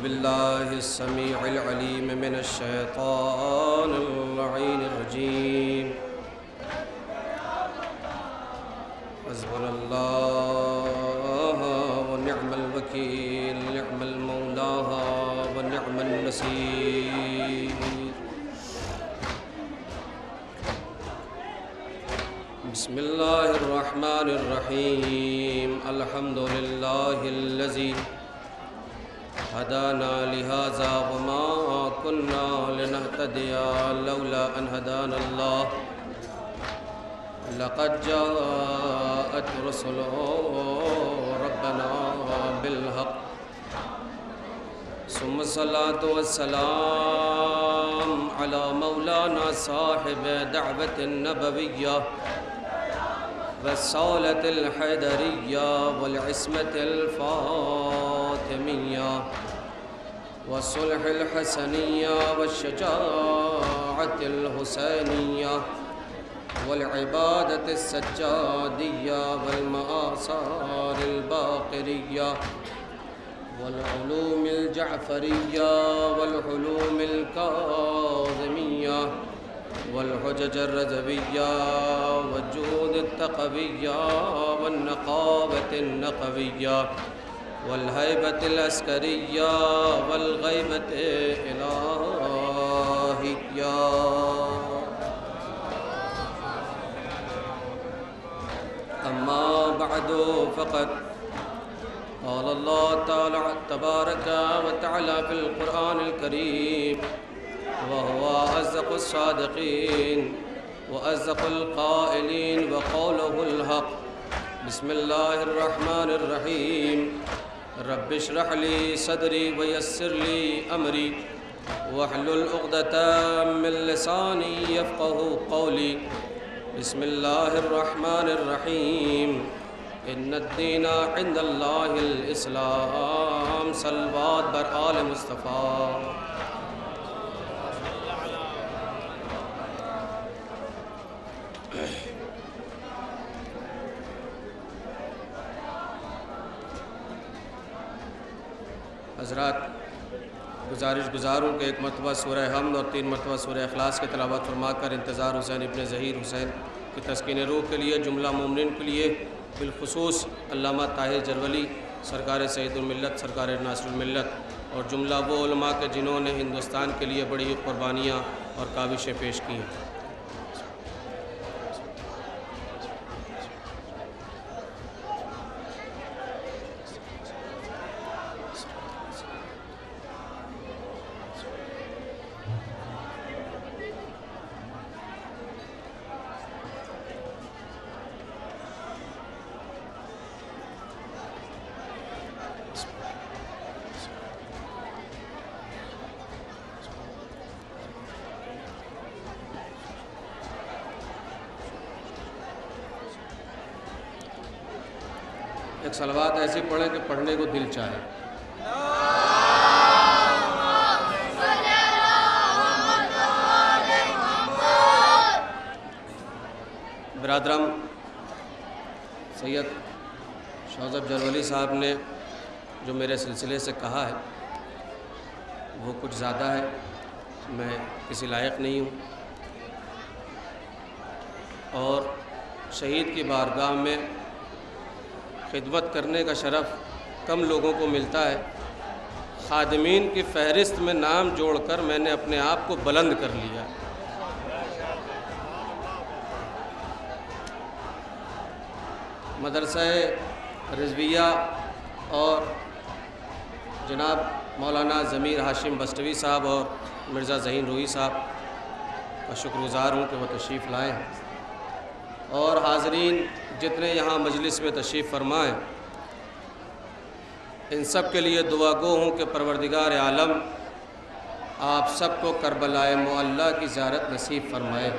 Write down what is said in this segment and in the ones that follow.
بالله السميع العليم من الشيطان اللعين الرجيم. حسبنا الله ونعم الوكيل، نعم المولى ونعم النصير. بسم الله الرحمن الرحيم. الحمد لله الذي هدانا لهذا وما كنا لنهتدي لولا أن هدانا الله. لقد جاءت رسل ربنا بالحق، ثم الصلاة والسلام على مولانا صاحب دعوة النبوية والصولة الحيدرية والعصمة الفاطمية والصلح الحسنية والشجاعة الحسينية والعبادة السجادية والمآثار الباقرية والعلوم الجعفرية والحلوم الكاظمية والحجج الرجبية والجود التقوية والنقابة النقوية والهيبة العسكرية والغيبة الإلهية. أما بعد فقد قال الله تعالى تبارك وتعالى في القرآن الكريم وهو أصدق الصادقين وأصدق القائلين وقوله الحق. بسم الله الرحمن الرحيم. رب اشرح لي صدري ويسر لي أمري واحلل عقدة من لساني يفقه قولي. بسم الله الرحمن الرحيم. إن الدين عند الله الإسلام. صلوات بر آل مصطفى. حضرات، گزارش گزاروں کہ ایک مرتبہ سورہ حمد اور 3 مرتبہ سورہ اخلاص کی تلاوت فرما کر انتظار حسین ابن ظہیر حسین کی تسکین روح کے لیے جملہ مومنین کے لیے بالخصوص علامہ طاہر جرولی سرکار سید الملت، سرکار ناصر الملت اور جملہ وہ علماء کے جنہوں نے ہندوستان کے لیے بڑی قربانیاں اور کاوشیں پیش کی ہیں. ایک صلوات ایسی پڑھیں کہ پڑھنے کو دل چاہے. برادرم، سید شوذب جرولی صاحب نے جو میرے سلسلے سے کہا ہے وہ کچھ زیادہ ہے، میں کسی لائق نہیں ہوں، اور شہید کی بارگاہ میں خدمت کرنے کا شرف کم لوگوں کو ملتا ہے. خادمین کی فہرست میں نام جوڑ کر میں نے اپنے آپ کو بلند کر لیا. مدرسہ رضویہ اور جناب مولانا ضمیر ہاشم بسٹوی صاحب اور مرزا ذہین روحی صاحب کا شکر گزار ہوں کہ وہ تشریف لائے ہیں، اور حاضرین جتنے یہاں مجلس میں تشریف فرمائیں ان سب کے لیے دعا گو ہوں کہ پروردگار عالم آپ سب کو کربلائے معلیٰ کی زیارت نصیب فرمائے.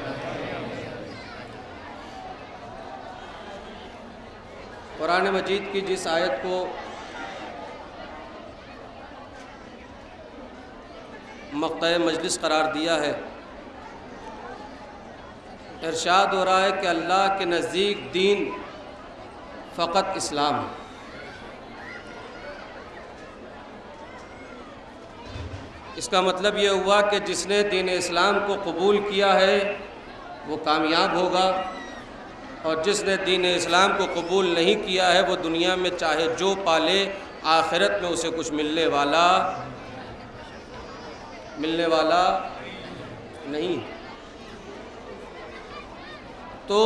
قرآن مجید کی جس آیت کو مقطع مجلس قرار دیا ہے، ارشاد ہو رہا ہے کہ اللہ کے نزدیک دین فقط اسلام ہے. اس کا مطلب یہ ہوا کہ جس نے دین اسلام کو قبول کیا ہے وہ کامیاب ہوگا، اور جس نے دین اسلام کو قبول نہیں کیا ہے وہ دنیا میں چاہے جو پالے آخرت میں اسے کچھ ملنے والا نہیں۔ تو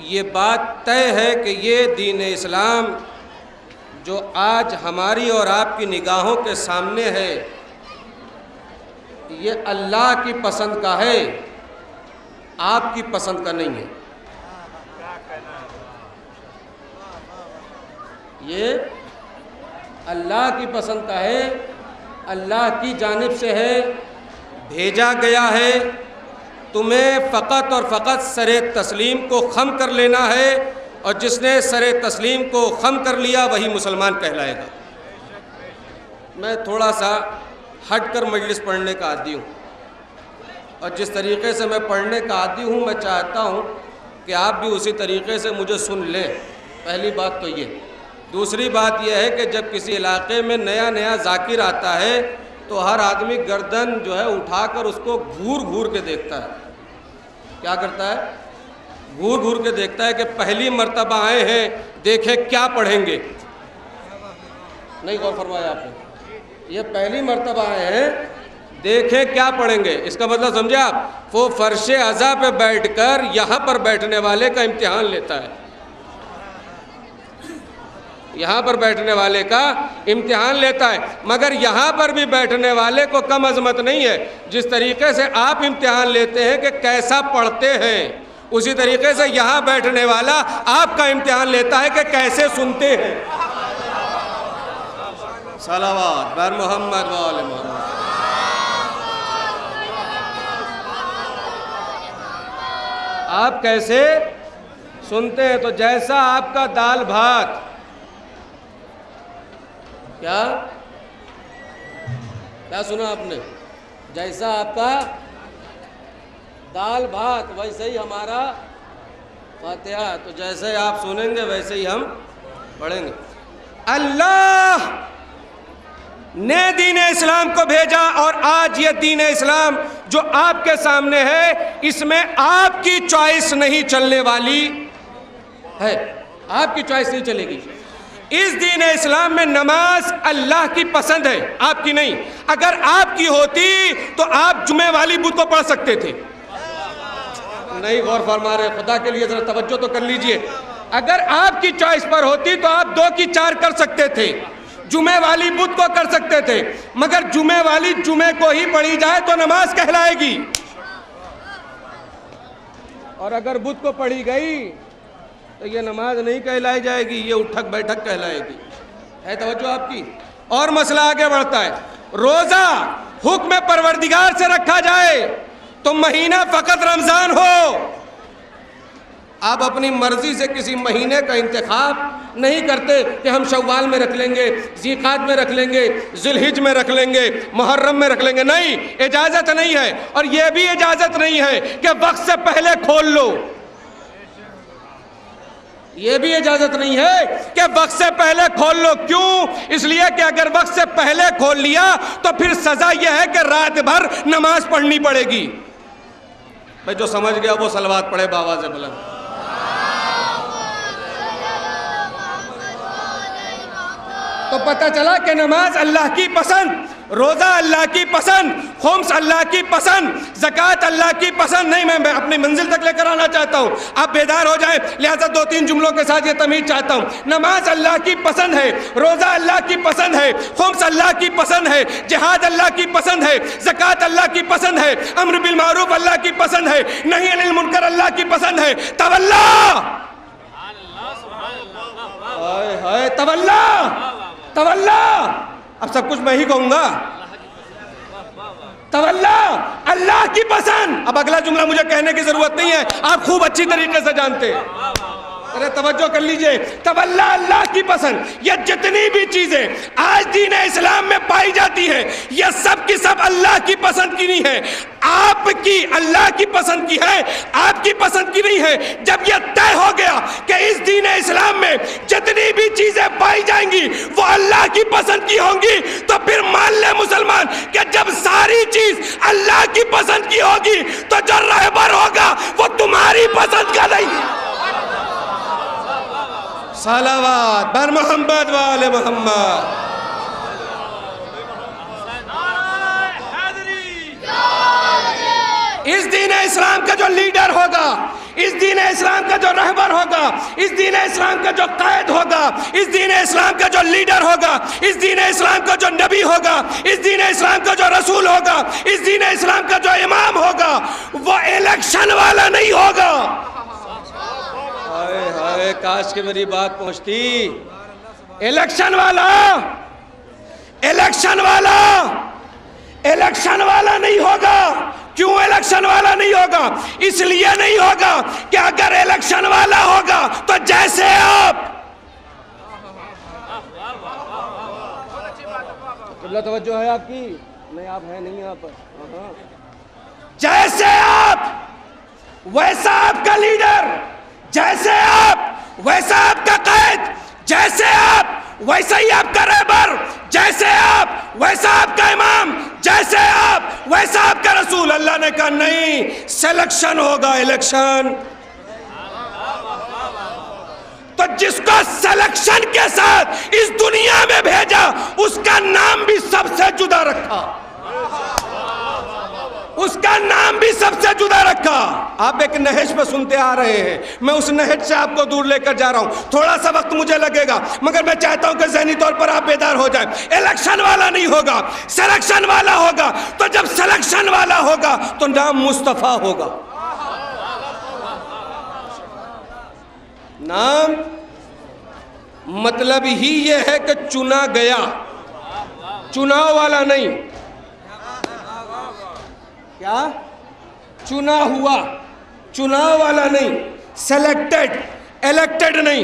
یہ بات طے ہے کہ یہ دین اسلام جو آج ہماری اور آپ کی نگاہوں کے سامنے ہے، یہ اللہ کی پسند کا ہے، آپ کی پسند کا نہیں ہے۔ یہ اللہ کی پسند کا ہے، اللہ کی جانب سے ہے، بھیجا گیا ہے۔ تمہیں فقط اور فقط سر تسلیم کو خم کر لینا ہے، اور جس نے سر تسلیم کو خم کر لیا وہی مسلمان کہلائے گا۔ میں تھوڑا سا ہٹ کر مجلس پڑھنے کا عادی ہوں، اور جس طریقے سے میں پڑھنے کا عادی ہوں میں چاہتا ہوں کہ آپ بھی اسی طریقے سے مجھے سن لیں۔ پہلی بات تو یہ۔ دوسری بات یہ ہے کہ جب کسی علاقے میں نیا ذاکر آتا ہے تو ہر آدمی گردن جو ہے اٹھا کر اس کو گھور کے دیکھتا ہے۔ کیا کرتا ہے؟ گھور کے دیکھتا ہے کہ پہلی مرتبہ آئے ہیں، دیکھیں کیا پڑھیں گے۔ نہیں غور فرمایا آپ نے؟ یہ پہلی مرتبہ آئے ہیں، دیکھیں کیا پڑھیں گے۔ اس کا مطلب سمجھے آپ؟ وہ فرش عزا پہ بیٹھ کر یہاں پر بیٹھنے والے کا امتحان لیتا ہے، یہاں پر بیٹھنے والے کا امتحان لیتا ہے۔ مگر یہاں پر بھی بیٹھنے والے کو کم عظمت نہیں ہے۔ جس طریقے سے آپ امتحان لیتے ہیں کہ کیسا پڑھتے ہیں، اسی طریقے سے یہاں بیٹھنے والا آپ کا امتحان لیتا ہے کہ کیسے سنتے ہیں۔ صلوات بر محمد و آل محمد۔ آپ کیسے سنتے ہیں؟ تو جیسا آپ کا دال بھات، کیا سنا آپ نے؟ جیسا آپ کا دال بھات ویسے ہی ہمارا فاتحہ۔ تو جیسے آپ سنیں گے ویسے ہی ہم پڑھیں گے۔ اللہ نے دین اسلام کو بھیجا، اور آج یہ دین اسلام جو آپ کے سامنے ہے اس میں آپ کی چوائس نہیں چلنے والی ہے، آپ کی چوائس نہیں چلے گی۔ اس دین اسلام میں نماز اللہ کی پسند ہے، آپ کی نہیں۔ اگر آپ کی ہوتی تو آپ جمعے والی بدھ کو پڑھ سکتے تھے۔ نہیں غور فرما رہے، خدا کے لیے ذرا توجہ تو کر لیجئے۔ اگر آپ کی چوائس پر ہوتی تو آپ 2 کی 4 کر سکتے تھے، جمعے والی بدھ کو کر سکتے تھے، مگر جمعے والی جمعے کو ہی پڑھی جائے تو نماز کہلائے گی، اور اگر بدھ کو پڑھی گئی تو یہ نماز نہیں کہلائی جائے گی، یہ اٹھک بیٹھک کہلائے گی۔ ہے توجہ آپ کی؟ اور مسئلہ آگے بڑھتا ہے۔ روزہ حکم پروردگار سے رکھا جائے تو مہینہ فقط رمضان ہو۔ آپ اپنی مرضی سے کسی مہینے کا انتخاب نہیں کرتے کہ ہم شوال میں رکھ لیں گے، ذیقعد میں رکھ لیں گے، ذوالحج میں رکھ لیں گے، محرم میں رکھ لیں گے۔ نہیں، اجازت نہیں ہے۔ اور یہ بھی اجازت نہیں ہے کہ وقت سے پہلے کھول لو، یہ بھی اجازت نہیں ہے کہ وقت سے پہلے کھول لو۔ کیوں؟ اس لیے کہ اگر وقت سے پہلے کھول لیا تو پھر سزا یہ ہے کہ رات بھر نماز پڑھنی پڑے گی۔ بھائی جو سمجھ گیا وہ صلوات پڑھے بآواز بلند۔ تو پتہ چلا کہ نماز اللہ کی پسند، روزہ اللہ کی پسند، خمس اللہ کی پسند، زکوٰۃ اللہ کی پسند نہیں۔ میں اپنی منزل تک لے کر آنا چاہتا ہوں، آپ بیدار ہو جائیں، لہذا 2-3 جملوں کے ساتھ یہ تمہید چاہتا ہوں۔ نماز اللہ کی پسند ہے، روزہ اللہ کی پسند ہے، خمس اللہ کی پسند ہے، جہاد اللہ کی پسند ہے، زکوٰۃ اللہ کی پسند ہے، امر بالمعروف اللہ کی پسند ہے، نہی عن المنکر اللہ کی پسند ہے۔ تولا، تولا، اب سب کچھ میں ہی کہوں گا۔ تولا اللہ کی پسند۔ اب اگلا جملہ مجھے کہنے کی ضرورت نہیں ہے، آپ خوب اچھی طریقے سے جانتے ہیں۔ ارے توجہ کر لیجئے، تب اللہ کی پسند، یہ جتنی بھی چیزیں آج دین اسلام میں پائی جاتی ہیں یہ سب کی سب اللہ کی پسند کی نہیں ہے، آپ کی اللہ کی پسند کی ہے، آپ کی پسند کی نہیں ہے۔ جب یہ طے ہو گیا کہ اس دین اسلام میں جتنی بھی چیزیں پائی جائیں گی وہ اللہ کی پسند کی ہوں گی، تو پھر مان لے مسلمان کہ جب ساری چیز اللہ کی پسند کی ہوگی تو جو رہبر ہوگا وہ تمہاری پسند کا نہیں۔ صلوات بر محمد و آل محمد۔ اس دین اسلام کا جو لیڈر ہوگا، اس دین اسلام کا جو رہبر ہوگا، اس دین اسلام کا جو قائد ہوگا، اس دین اسلام کا جو لیڈر ہوگا، اس دین اسلام کا جو نبی ہوگا، اس دین اسلام کا جو رسول ہوگا، اس دین اسلام کا جو امام ہوگا، وہ الیکشن والا نہیں ہوگا۔ ہائے ہائے کاش کہ میری بات پہنچتی۔ الیکشن والا نہیں ہوگا۔ کیوں الیکشن والا نہیں ہوگا؟ اس لیے نہیں ہوگا کہ اگر الیکشن والا ہوگا تو جیسے آپ اللہ توجہ ہے آپ کی؟ نہیں آپ ہے نہیں یہاں پر۔ جیسے آپ ویسا آپ کا لیڈر، جیسے آپ ویسا آپ کا قائد، جیسے آپ ویسا ہی آپ کا رہبر، جیسے آپ ویسا آپ کا امام، جیسے آپ ویسا آپ کا رسول۔ اللہ نے کہا نہیں، سلیکشن ہوگا، الیکشن۔ تو جس کو سلیکشن کے ساتھ اس دنیا میں بھیجا اس کا نام بھی سب سے جدا رکھا، اس کا نام بھی سب سے جدا رکھا۔ آپ ایک نہج پہ سنتے آ رہے ہیں، میں اس نہج سے آپ کو دور لے کر جا رہا ہوں، تھوڑا سا وقت مجھے لگے گا مگر میں چاہتا ہوں کہ ذہنی طور پر آپ بیدار ہو جائیں۔ الیکشن والا نہیں ہوگا، سلیکشن والا ہوگا۔ تو جب سلیکشن والا ہوگا تو نام مصطفیٰ ہوگا۔ نام مطلب ہی یہ ہے کہ چنا گیا، چناؤ والا نہیں۔ کیا؟ چنا ہوا، چناؤ والا نہیں، سلیکٹڈ، الیکٹڈ نہیں۔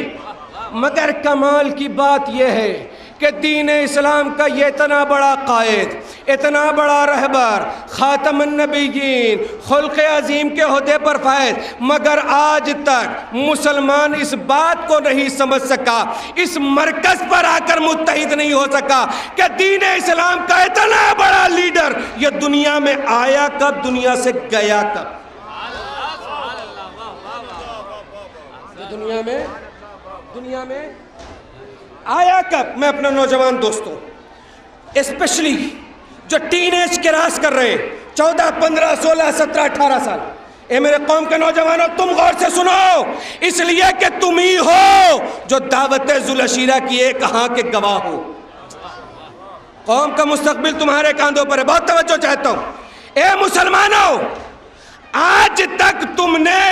مگر کمال کی بات یہ ہے کہ دین اسلام کا یہ اتنا بڑا قائد، اتنا بڑا رہبر، خاتم النبیین، خلق عظیم کے عہدے پر فائز، مگر آج تک مسلمان اس بات کو نہیں سمجھ سکا، اس مرکز پر آ کر متحد نہیں ہو سکا کہ دین اسلام کا اتنا بڑا لیڈر یہ دنیا میں آیا کب، دنیا سے گیا کب۔ دنیا میں آیا کب۔ میں اپنے نوجوان دوستوں اسپیشلی جو ٹین ایج کراس کر رہے ہیں، 14 15 16 17 18 سال، اے میرے قوم کے نوجوانوں تم غور سے سنو، اس لیے کہ تم ہی ہو جو دعوت ذوالعشیرہ کی ایک ہاں کے گواہ ہو۔ قوم کا مستقبل تمہارے کاندھوں پر ہے، بہت توجہ چاہتا ہوں۔ اے مسلمانوں، آج تک تم نے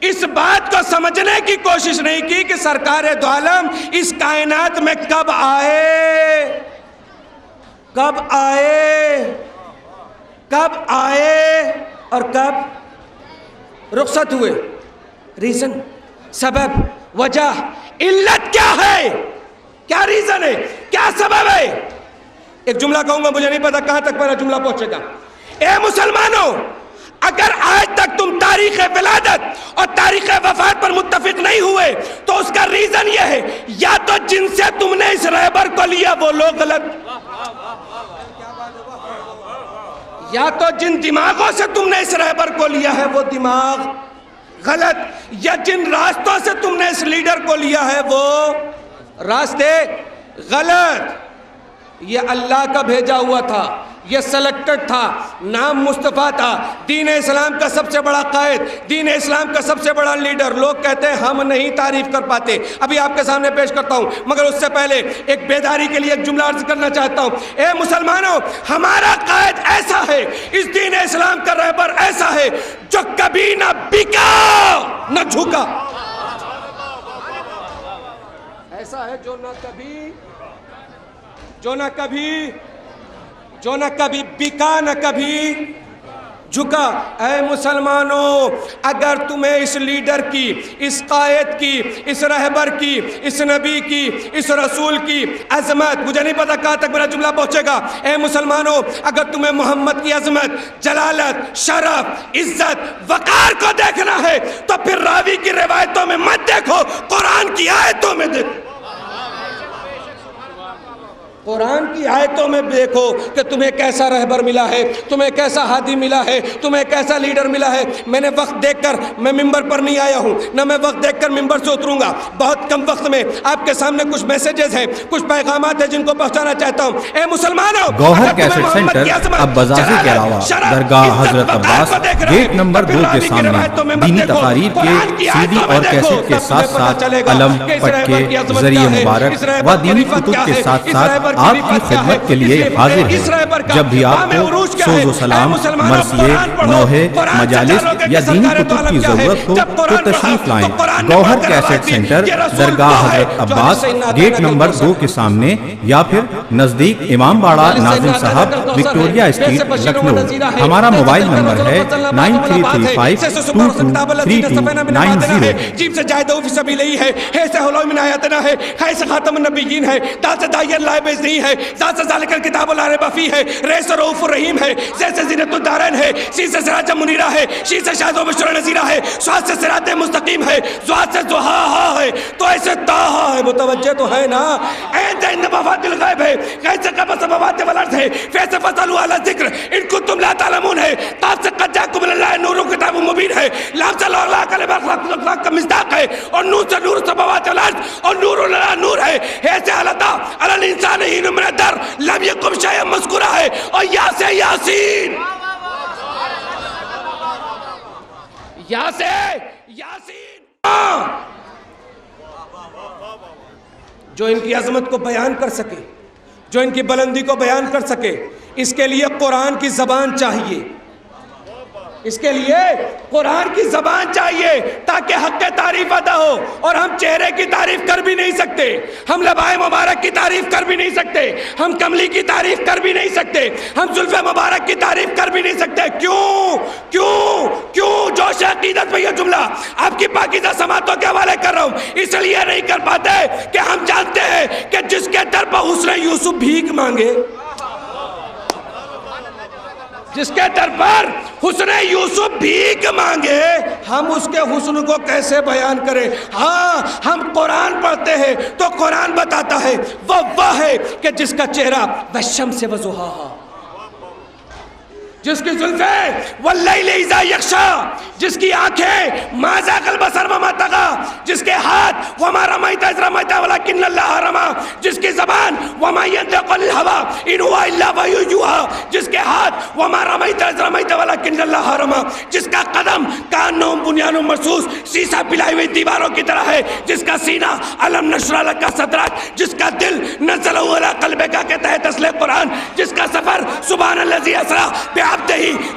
اس بات کو سمجھنے کی کوشش نہیں کی کہ سرکار دو عالم اس کائنات میں کب آئے، اور کب رخصت ہوئے۔ ریزن، سبب، وجہ، علت کیا ہے؟ کیا ریزن ہے؟ کیا سبب ہے؟ ایک جملہ کہوں گا، مجھے نہیں پتا کہاں تک میرا جملہ پہنچے گا۔ اے مسلمانوں، اگر آج تک تم تاریخ ولادت اور تاریخ وفات پر متفق نہیں ہوئے تو اس کا ریزن یہ ہے، یا تو جن سے تم نے اس رہبر کو لیا وہ لوگ غلط، یا تو جن دماغوں سے تم نے اس رہبر کو لیا ہے وہ دماغ غلط، یا جن راستوں سے تم نے اس لیڈر کو لیا ہے وہ راستے غلط۔ یہ اللہ کا بھیجا ہوا تھا، یہ سلیکٹڈ تھا، نام مصطفیٰ تھا، دین اسلام کا سب سے بڑا قائد، دین اسلام کا سب سے بڑا لیڈر۔ لوگ کہتے ہیں ہم نہیں تعریف کر پاتے، ابھی آپ کے سامنے پیش کرتا ہوں، مگر اس سے پہلے ایک بیداری کے لیے ایک جملہ عرض کرنا چاہتا ہوں۔ اے مسلمانوں، ہمارا قائد ایسا ہے، اس دین اسلام کا رہبر ایسا ہے جو کبھی نہ بکا نہ جھکا، ایسا ہے جو نہ کبھی بکا نہ کبھی جھکا۔ اے مسلمانوں، اگر تمہیں اس لیڈر کی، اس قائد کی، اس رہبر کی، اس نبی کی، اس رسول کی عظمت، مجھے نہیں پتا کہاں تک میرا جملہ پہنچے گا، اے مسلمانوں اگر تمہیں محمد کی عظمت، جلالت، شرف، عزت، وقار کو دیکھنا ہے تو پھر راوی کی روایتوں میں مت دیکھو، قرآن کی آیتوں میں دیکھو۔ قرآن کی آیتوں میں دیکھو کہ تمہیں کیسا رہبر ملا ہے، تمہیں کیسا ہادی ملا ہے، تمہیں کیسا لیڈر ملا ہے۔ میں نے وقت دیکھ کر میں ممبر پر نہیں آیا ہوں، نہ میں وقت دیکھ کر ممبر سے اتروں گا۔ بہت کم وقت میں آپ کے سامنے کچھ میسیجز ہیں، کچھ پیغامات ہیں جن کو پہنچانا چاہتا ہوں۔ اے مسلمانوں، گوہر کیسٹ سینٹر اب بازازی کے علاوہ درگاہ حضرت عباس گیٹ نمبر 2 کے سامنے دینی تقاریر کے سی ڈی اور کیسٹ کے ساتھ ساتھ علم، پٹکے، ذریعہ مبارک و دینی کتب کے ساتھ ساتھ آپ کی خدمت کے لیے حاضر ہے۔ جب بھی آپ کو سوز و سلام، مرثیے، نوحے، مجالس یا دینی کتب کی ضرورت ہو تو تشریف لائیں۔ گوہر کیسٹ سینٹر درگاہ حضرت عباس گیٹ نمبر 2 کے سامنے یا پھر نزدیک امام باڑہ ناظم صاحب، وکٹوریا اسٹریٹ، لکھنؤ۔ ہمارا موبائل نمبر ہے 9335223290۔ جیب سے جائدہ فی سبیل ہی ہے، سے حلو من آیاتنا ہے، سے خاتم النبیین ہے، دا سے دائیر لائبز نہیں ہے، ذات سے ذالک الکتاب لا ریب فیہ ہے، رے سے رؤوف الرحیم ہے، زے سے زینت الدارین ہے، سی سے سراج منیرہ ہے، شی سے شاہد و بشر نذیرہ ہے، صاد سے صراط مستقیم ہے، ضاد سے ضحاہا ہے، تو ایسے تاہا ہے۔ متوجہ تو ہے نا؟ عند مفاتیح الغیب ہے، کیسے قبض مفاتیح الارض ہے، فیسے فصلوا علی ذکر ان کنتم لا تعلمون ہے، تاب سے قد جاءکم من اللہ نور و کتاب مبین ہے، لام سے اللہ کا اخلاق کا مصداق ہے، اور نور سے نور سماوات والارض، اور نور اللہ نور ہے، ایسے علتا علی الانسان ہین من الدر لم یکن شیئا مذکورہ ہے، اور یا سے یاسین، یا سے یاسین، جو ان کی عظمت کو بیان کر سکے، جو ان کی بلندی کو بیان کر سکے، اس کے لیے قرآن کی زبان چاہیے، اس کے لیے قرآن کی زبان چاہیے تاکہ حق کی تعریف ادا ہو۔ اور ہم چہرے کی تعریف کر بھی نہیں سکتے، ہم لبائے مبارک کی تعریف کر بھی نہیں سکتے، ہم کملی کی تعریف کر بھی نہیں سکتے، ہم زلف مبارک کی تعریف کر بھی نہیں سکتے۔ کیوں جوش عقیدت میں یہ جملہ آپ کی پاکیزہ سماعتوں کے حوالے کر رہا ہوں، اس لیے نہیں کر پاتے کہ ہم جانتے ہیں کہ جس کے در پر حسن یوسف بھیک مانگے، جس کے در پر حسن یوسف بھیک مانگے، ہم اس کے حسن کو کیسے بیان کریں؟ ہاں، ہم قرآن پڑھتے ہیں تو قرآن بتاتا ہے وہ ہے کہ جس کا چہرہ والشمس وضحاہا، جس کی زلفیں واللیل اذا یغشا، جس کی آنکھیں ما زاغ البصر وما طغی، جس کے ہاتھ وما رمیت اذ رمیت ولکن اللہ رمی، جس کی زبان وما ینطق عن الہوی ان هو الا وحی یوحی، جس کے ہاتھ وما رمیت اذ رمیت ولکن اللہ رمی، جس کا قدم کانہ بنیان مرصوص، سیسا پلائی ہوئی دیواروں کی طرح ہے، جس کا سینہ الم نشرح لک صدرک، جس کا دل نزلہ علی قلبک کے تحت اصل قرآن، جس کا سفر سبحان الذی اسریٰ بعبدہ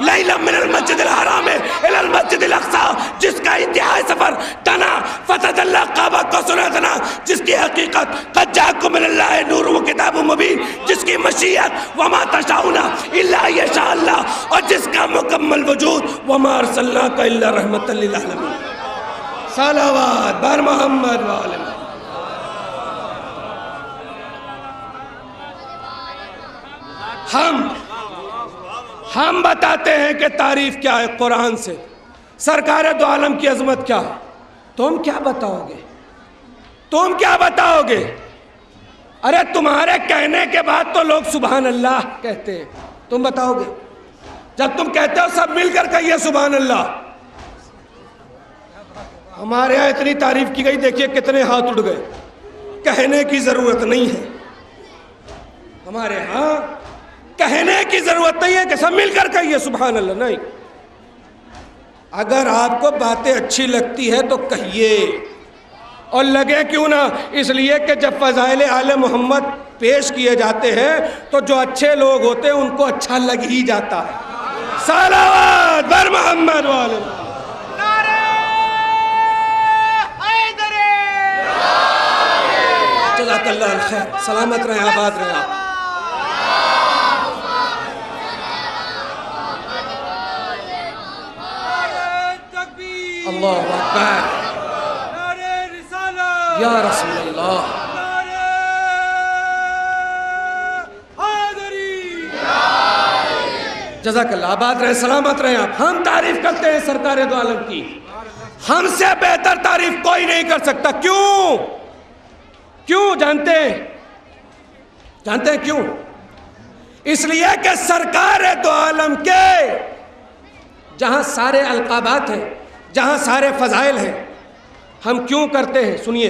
لیلا من المسجد الحرام الى المسجد الاقصی، جس کا انتہائی سفر دنا فتدلی قاب قوسین ادنی، جس کی حقیقت قد جاءکم من اللہ نور و کتاب مبین، جس کی مشیت وما تشاؤون الا ان یشاء اللہ، اور جس کا مکمل وجود وما ارسلناک الا رحمۃ للعالمین۔ صلوات بر محمد و آل محمد۔ ہم بتاتے ہیں کہ تعریف کیا ہے قرآن سے، سرکار دو عالم کی عظمت کیا ہے، تم کیا بتاؤ گے؟ تم کیا بتاؤ گے؟ ارے تمہارے کہنے کے بعد تو لوگ سبحان اللہ کہتے ہیں، تم بتاؤ گے؟ جب تم کہتے ہو سب مل کر کہیے سبحان اللہ۔ ہمارے یہاں اتنی تعریف کی گئی، دیکھیے کتنے ہاتھ اٹھ گئے، کہنے کی ضرورت نہیں ہے۔ ہمارے ہاں کہنے کی ضرورت نہیں ہے کہ سب مل کر کہیے سبحان اللہ، نہیں۔ اگر آپ کو باتیں اچھی لگتی ہے تو کہیے، اور لگے کیوں نہ، اس لیے کہ جب فضائل آل محمد پیش کیے جاتے ہیں تو جو اچھے لوگ ہوتے ہیں ان کو اچھا لگ ہی جاتا ہے۔ صلوات بر محمد و آل محمد۔ جزاک اللہ الخیر، سلامت رہیں، آباد رہیں آپ۔ اللہ اکبر، یا رسول اللہ، جزاک اللہ، آباد رہے، سلامت رہے آپ۔ ہم تعریف کرتے ہیں سرکار دو عالم کی، ہم سے بہتر تعریف کوئی نہیں کر سکتا۔ کیوں؟ کیوں جانتے ہیں؟ جانتے ہیں کیوں؟ اس لیے کہ سرکار دو عالم کے جہاں سارے القابات ہیں، جہاں سارے فضائل ہیں، ہم کیوں کرتے ہیں؟ سنیے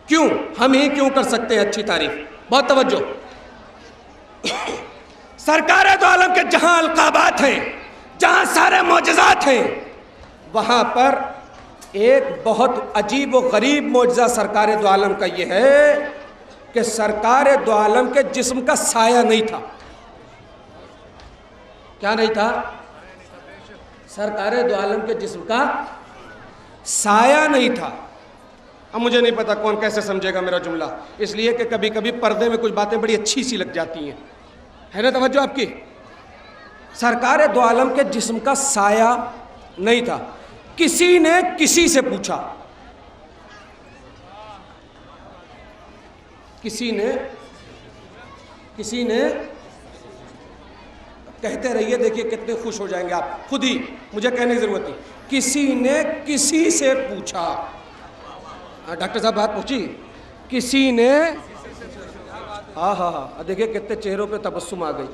کیوں، ہم ہی کیوں کر سکتے ہیں اچھی تعریف؟ بہت توجہ۔ سرکار دو عالم کے جہاں القابات ہیں، جہاں سارے معجزات ہیں، وہاں پر ایک بہت عجیب و غریب معجزہ سرکار دو عالم کا یہ ہے کہ سرکار دو عالم کے جسم کا سایہ نہیں تھا۔ کیا نہیں تھا؟ سرکار دو عالم کے جسم کا سایہ نہیں تھا۔ اب مجھے نہیں پتا کون کیسے سمجھے گا میرا جملہ، اس لیے کہ کبھی کبھی پردے میں کچھ باتیں بڑی اچھی سی لگ جاتی ہیں، ہے نا توجہ آپ کی؟ سرکار دو عالم کے جسم کا سایہ نہیں تھا۔ کسی نے کسی سے پوچھا، کسی نے کہتے رہیے، دیکھیے کتنے خوش ہو جائیں گے آپ خود ہی، مجھے کہنے کی ضرورت نہیں۔ کسی نے کسی سے پوچھا، ڈاکٹر صاحب بات پوچھی، کسی نے، ہاں ہاں ہاں، دیکھیے کتنے چہروں پہ تبسم آ گئی۔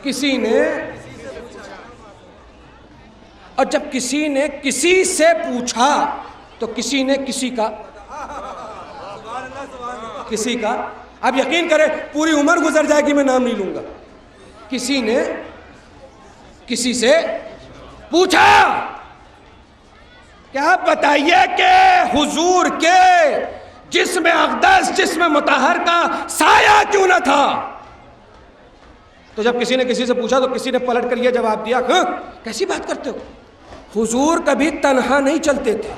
کسی نے، اور جب کسی نے کسی سے پوچھا تو کسی نے کسی کا، آپ یقین کریں پوری عمر گزر جائے گی میں نام نہیں لوں گا، کسی نے کسی سے پوچھا۔ کیا بتائیے کہ حضور کے جسم اقدس، جسم مطہر کا سایہ کیوں نہ تھا؟ تو جب کسی نے کسی سے پوچھا تو کسی نے پلٹ کر یہ جواب دیا، ہاں کیسی بات کرتے ہو، حضور کبھی تنہا نہیں چلتے تھے،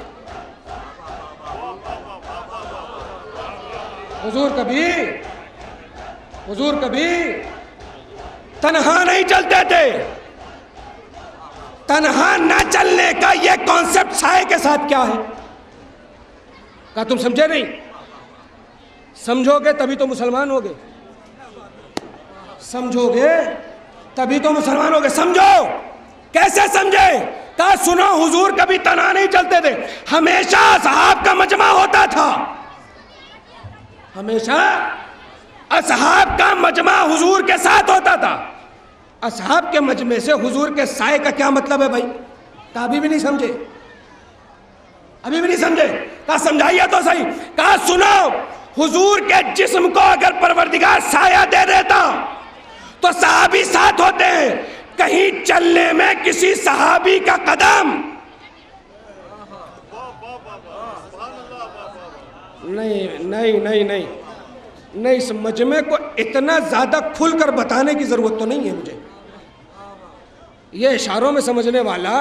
حضور کبھی تنہا نہیں چلتے تھے۔ تنہا نہ چلنے کا یہ کانسیپٹ سائے کے ساتھ کیا ہے؟ کہا تم سمجھے نہیں؟ سمجھو گے تبھی تو مسلمان ہوگے، سمجھو گے تبھی تو مسلمان ہوگے۔ سمجھو، کیسے سمجھے؟ کہا سنو، حضور کبھی تنہا نہیں چلتے تھے، ہمیشہ اصحاب کا مجمع ہوتا تھا، ہمیشہ اصحاب کا مجمع حضور کے ساتھ ہوتا تھا۔ اصحاب کے مجمع سے حضور کے سائے کا کیا مطلب ہے بھائی؟ کہا ابھی بھی نہیں سمجھے، ابھی بھی نہیں سمجھے؟ کہا سمجھائیے تو صحیح۔ کہا سنو، حضور کے جسم کو اگر پروردگار سایہ دے دیتا تو صحابی ساتھ ہوتے ہیں، کہیں چلنے میں کسی صحابی کا قدم نہیں، اس مجمع کو اتنا زیادہ کھل کر بتانے کی ضرورت تو نہیں ہے مجھے، یہ اشاروں میں سمجھنے والا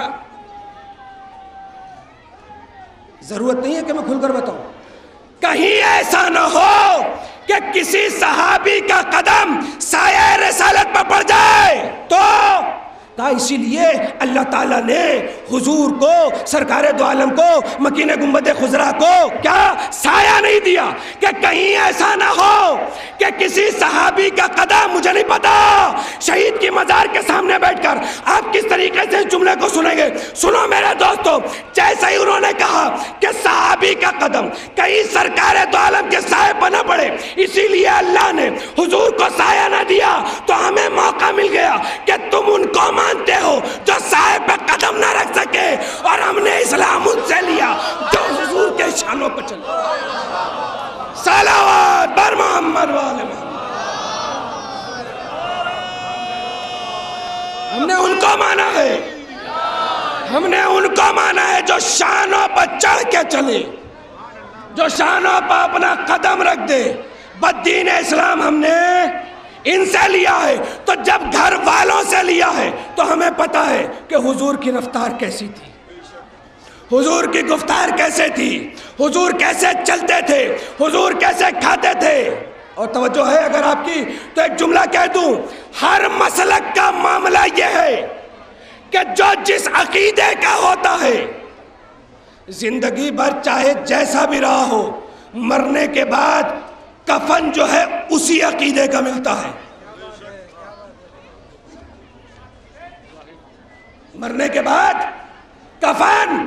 ضرورت نہیں ہے کہ میں کھل کر بتاؤں۔ کہیں ایسا نہ ہو کہ کسی صحابی کا قدم سایہ رسالت پر پڑ جائے تو کہا اسی لیے اللہ تعالیٰ نے حضور کو، سرکار دو عالم کو، مکین گنبد خضرا کو کیا سایہ نہیں دیا کہ کہیں ایسا نہ ہو کہ کسی صحابی کا قدم، مجھے نہیں پتا شہید کی مزار کے سامنے بیٹھ کر آپ کس طریقے سے اس جملے کو سنیں گے۔ سنو میرے دوستو، جیسے ہی انہوں نے کہا کہ صحابی کا قدم کہیں سرکار دو عالم کے سائے پر نہ پڑے، اسی لیے اللہ نے حضور کو سایہ نہ دیا، تو ہمیں موقع مل گیا کہ تم ان کو مانتے ہو جو سائے پہ قدم نہ رکھ سکے، اور ہم نے اسلام ان سے لیا جو حضور کے شانوں پر چلے۔ صلوات بر محمد والے محمد۔ ہم نے ان کو مانا ہے، ہم نے ان کو مانا ہے جو شانوں پر چڑھ کے چلے، جو شانوں پر اپنا قدم رکھ دے۔ بدین اسلام ہم نے ان سے لیا ہے، تو جب گھر والوں سے لیا ہے تو ہمیں پتا ہے کہ حضور کی رفتار کیسی تھی، حضور کی گفتار کیسے تھی، حضور کیسے چلتے تھے، حضور کیسے کھاتے تھے۔ اور توجہ ہے اگر آپ کی تو ایک جملہ کہہ دوں، ہر مسلک کا معاملہ یہ ہے کہ جو جس عقیدے کا ہوتا ہے، زندگی بھر چاہے جیسا بھی رہا ہو، مرنے کے بعد کفن جو ہے اسی عقیدے کا ملتا ہے. مرنے کے بعد کفن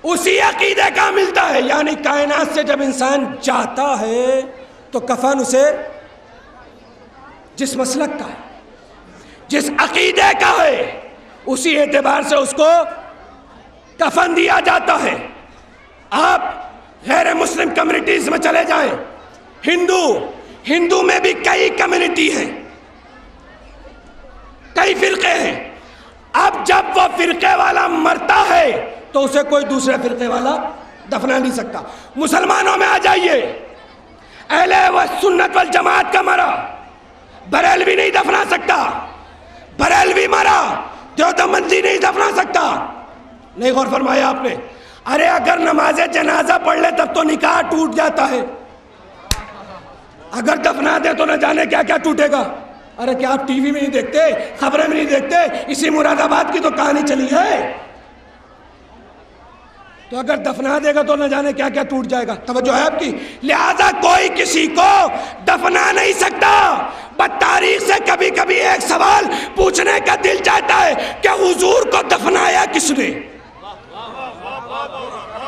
اسی عقیدے کا ملتا ہے. یعنی کائنات سے جب انسان جاتا ہے تو کفن اسے جس مسلک کا ہے، جس عقیدے کا ہے، اسی اعتبار سے اس کو کفن دیا جاتا ہے. آپ غیر مسلم کمیونٹیز میں چلے جائیں، ہندو میں بھی کئی کمیونٹی ہیں، کئی فرقے ہیں. اب جب وہ فرقے والا مرتا ہے تو اسے کوئی دوسرے فرقے والا دفنا نہیں سکتا. مسلمانوں میں آ جائیے، اہل سنت والجماعت کا مرا بریلوی نہیں دفنا سکتا، بریلوی مرا دیوبندی نہیں دفنا سکتا. نہیں غور فرمایا آپ نے؟ ارے اگر نماز جنازہ پڑھ لے تب تو نکاح ٹوٹ جاتا ہے، اگر دفنا دے تو نہ جانے کیا کیا ٹوٹے گا. ارے کیا آپ ٹی وی میں نہیں دیکھتے، خبریں میں نہیں دیکھتے؟ اسی مراد آباد کی تو کہانی چلی ہے. تو اگر دفنا دے گا تو نہ جانے کیا کیا ٹوٹ جائے گا. توجہ ہے آپ کی؟ لہذا کوئی کسی کو دفنا نہیں سکتا. بس تاریخ سے کبھی کبھی ایک سوال پوچھنے کا دل چاہتا ہے کہ حضور کو دفنایا کس نے؟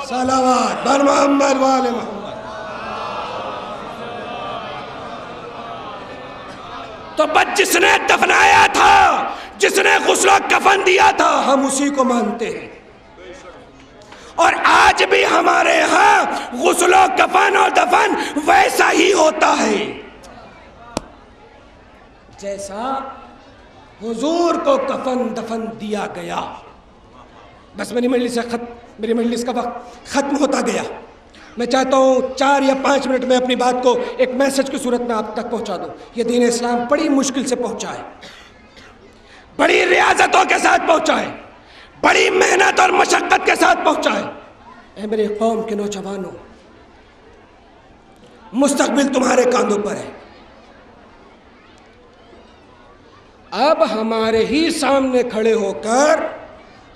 صلوات بر محمد وآل محمد. تو بس جس نے دفنایا تھا، جس نے غسل و کفن دیا تھا، ہم اسی کو مانتے ہیں. اور آج بھی ہمارے ہاں غسل و کفن اور دفن ویسا ہی ہوتا ہے جیسا حضور کو کفن دفن دیا گیا. بس میری مجلس کا وقت ختم ہوتا گیا. میں چاہتا ہوں 4 یا 5 منٹ میں اپنی بات کو ایک میسج کی صورت میں آپ تک پہنچا دوں. یہ دین اسلام بڑی مشکل سے پہنچا ہے، بڑی ریاضتوں کے ساتھ پہنچا ہے، بڑی محنت اور مشقت کے ساتھ پہنچا ہے. اے میرے قوم کے نوجوانوں، مستقبل تمہارے کاندھوں پر ہے. اب ہمارے ہی سامنے کھڑے ہو کر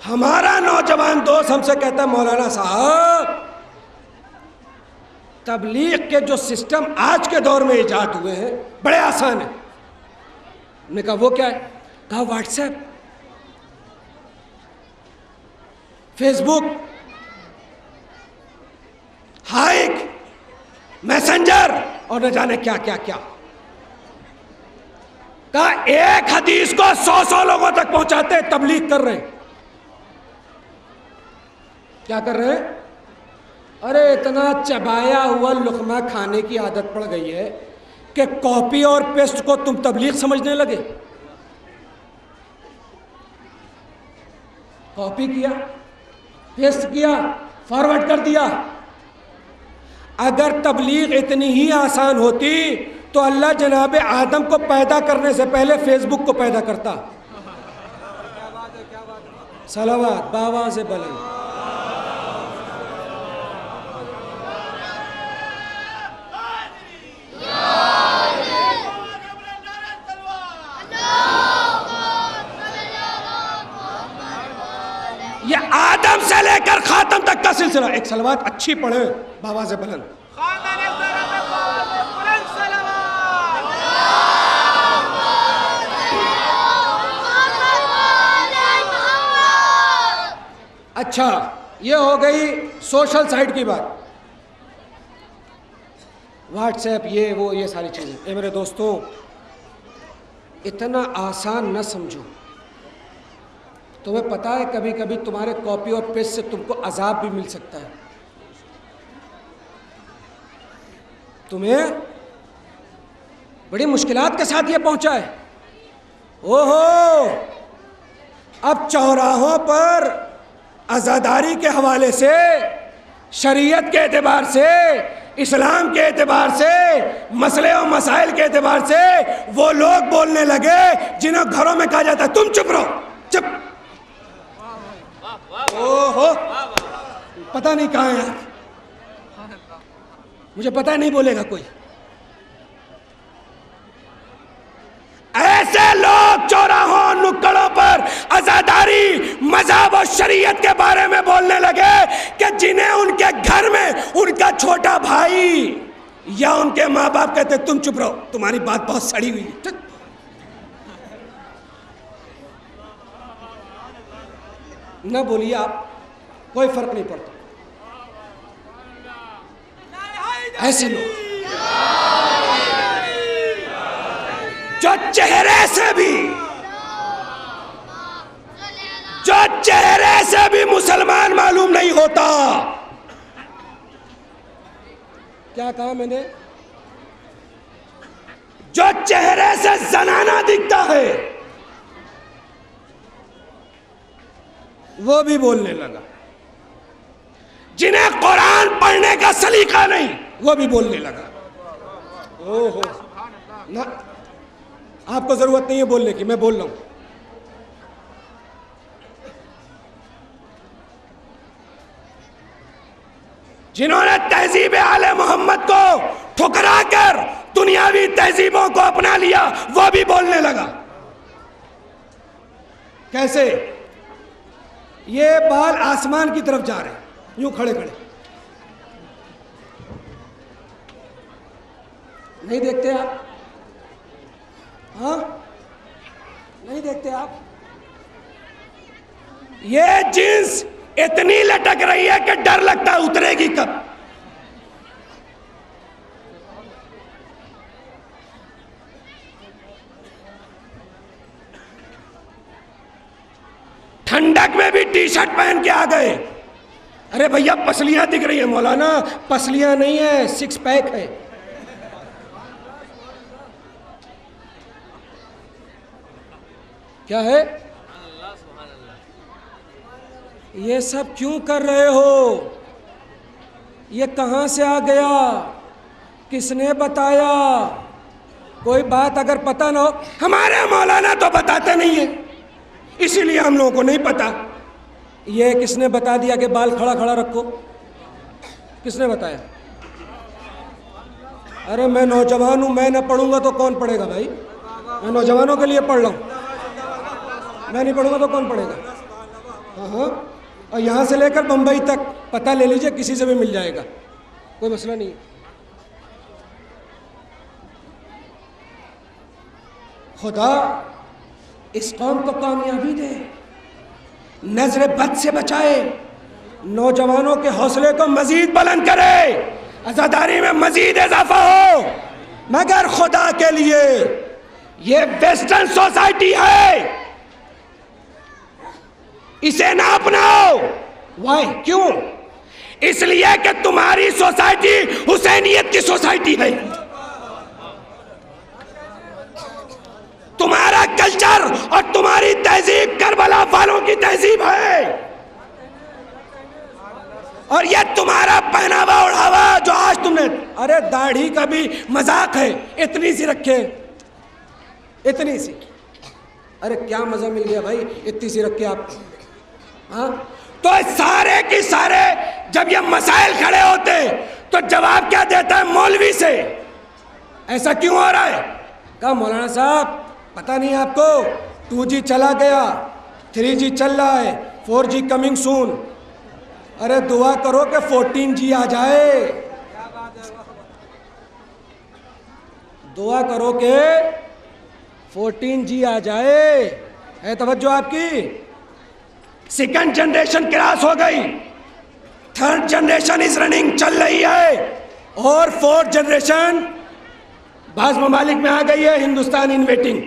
ہمارا نوجوان دوست ہم سے کہتا ہے مولانا صاحب تبلیغ کے جو سسٹم آج کے دور میں ایجاد ہوئے ہیں بڑے آسان ہیں. میں نے کہا وہ کیا ہے؟ کہا واٹس ایپ، فیس بک، ہائیک، میسنجر اور نہ جانے کیا کیا کیا. کہا ایک حدیث کو 100 لوگوں تک پہنچاتے تبلیغ کر رہے ہیں. کیا کر رہے ہیں؟ ارے اتنا چبایا ہوا لقمہ کھانے کی عادت پڑ گئی ہے کہ کاپی اور پیسٹ کو تم تبلیغ سمجھنے لگے. کاپی کیا، پیسٹ کیا، فارورڈ کر دیا. اگر تبلیغ اتنی ہی آسان ہوتی تو اللہ جناب آدم کو پیدا کرنے سے پہلے فیس بک کو پیدا کرتا. صلوات باواز بلند. یہ آدم سے لے کر خاتم تک کا سلسلہ. ایک صلوات اچھی پڑھے باواز بلند. اچھا یہ ہو گئی سوشل سائٹ کی بات، واٹس ایپ، یہ ساری چیزیں. اے میرے دوستوں، اتنا آسان نہ سمجھو. تمہیں پتا ہے کبھی کبھی تمہارے کاپی اور پیسٹ سے تم کو عذاب بھی مل سکتا ہے. تمہیں بڑی مشکلات کے ساتھ یہ پہنچا ہے. اوہو، اب چوراہوں پر عزاداری کے حوالے سے، شریعت کے اعتبار سے، اسلام کے اعتبار سے، مسئلے و مسائل کے اعتبار سے وہ لوگ بولنے لگے جنہیں گھروں میں کہا جاتا ہے تم چپ رہو، چپ. اوہو، پتہ نہیں کہاں ہے، مجھے پتہ نہیں بولے گا کوئی. ایسے لوگ چوراہوں نکڑوں پر عزاداری مذہب اور شریعت کے بارے میں بولنے لگے کہ جنہیں ان کے گھر میں ان کا چھوٹا بھائی یا ان کے ماں باپ کہتے تم چپ رہو، تمہاری بات بہت سڑی ہوئی ہے، نہ بولیے آپ، کوئی فرق نہیں پڑتا. ایسے لوگ جو چہرے سے بھی مسلمان معلوم نہیں ہوتا. کیا کہا میں نے؟ جو چہرے سے زنانہ دکھتا ہے وہ بھی بولنے لگا. جنہیں قرآن پڑھنے کا سلیقہ نہیں وہ بھی بولنے لگا. اوہو، نہ آپ کو ضرورت نہیں ہے بولنے کی، میں بول رہا ہوں. جنہوں نے تہذیب آل محمد کو ٹھکرا کر دنیاوی تہذیبوں کو اپنا لیا وہ بھی بولنے لگا. کیسے؟ یہ بال آسمان کی طرف جا رہے ہیں، یوں کھڑے کھڑے، نہیں دیکھتے آپ؟ ہاں نہیں دیکھتے آپ؟ یہ جنس اتنی لٹک رہی ہے کہ ڈر لگتا ہے اترے گی کب. ٹھنڈک میں بھی ٹی شرٹ پہن کے آ گئے. ارے بھیا پسلیاں دکھ رہی ہیں. مولانا پسلیاں نہیں ہیں، سکس پیک ہے. کیا ہے یہ سب؟ کیوں کر رہے ہو؟ یہ کہاں سے آ گیا؟ کس نے بتایا؟ کوئی بات اگر پتہ نہ ہو، ہمارے مولانا تو بتاتے نہیں ہیں، اسی لیے ہم لوگوں کو نہیں پتا. یہ کس نے بتا دیا کہ بال کھڑا کھڑا رکھو؟ کس نے بتایا؟ ارے میں نوجوان ہوں، میں نہ پڑھوں گا تو کون پڑھے گا بھائی؟ میں نوجوانوں کے لیے پڑھ رہا ہوں، میں نہیں پڑھوں گا تو کون پڑھے گا؟ ہاں، اور یہاں سے لے کر بمبئی تک پتہ لے لیجئے، کسی سے بھی مل جائے گا، کوئی مسئلہ نہیں ہے. خدا اس قوم کو کامیابی دے، نظر بد سے بچائے، نوجوانوں کے حوصلے کو مزید بلند کرے، عزاداری میں مزید اضافہ ہو. مگر خدا کے لیے یہ ویسٹرن سوسائٹی ہے، اسے نہ اپناؤ. وائی؟ کیوں؟ اس لیے کہ تمہاری سوسائٹی حسینیت کی سوسائٹی ہے. تمہارا کلچر اور تمہاری تہذیب کربلا والوں کی تہذیب ہے، اور یہ تمہارا پہناوا اڑاوا جو آج تم نے، ارے داڑھی کا بھی مذاق ہے، اتنی سی رکھے، اتنی سی. ارے کیا مزہ مل گیا بھائی اتنی سی رکھ کے آپ. ہاں تو سارے کی سارے جب یہ مسائل کھڑے ہوتے تو جواب کیا دیتا ہے مولوی سے؟ ایسا کیوں ہو رہا ہے؟ کہا مولانا صاحب پتہ نہیں آپ کو، 2G چلا گیا، 3G چل رہا ہے، 4G کمنگ سون. ارے دعا کرو کہ 14G آ جائے، دعا کرو کہ 14G آ جائے. ہے توجہ آپ کی؟ سیکنڈ جنریشن کراس ہو گئی، تھرڈ جنریشن از رننگ، چل رہی ہے، اور فورتھ جنریشن بعض ممالک میں آ گئی ہے، ہندوستان ان ویٹنگ.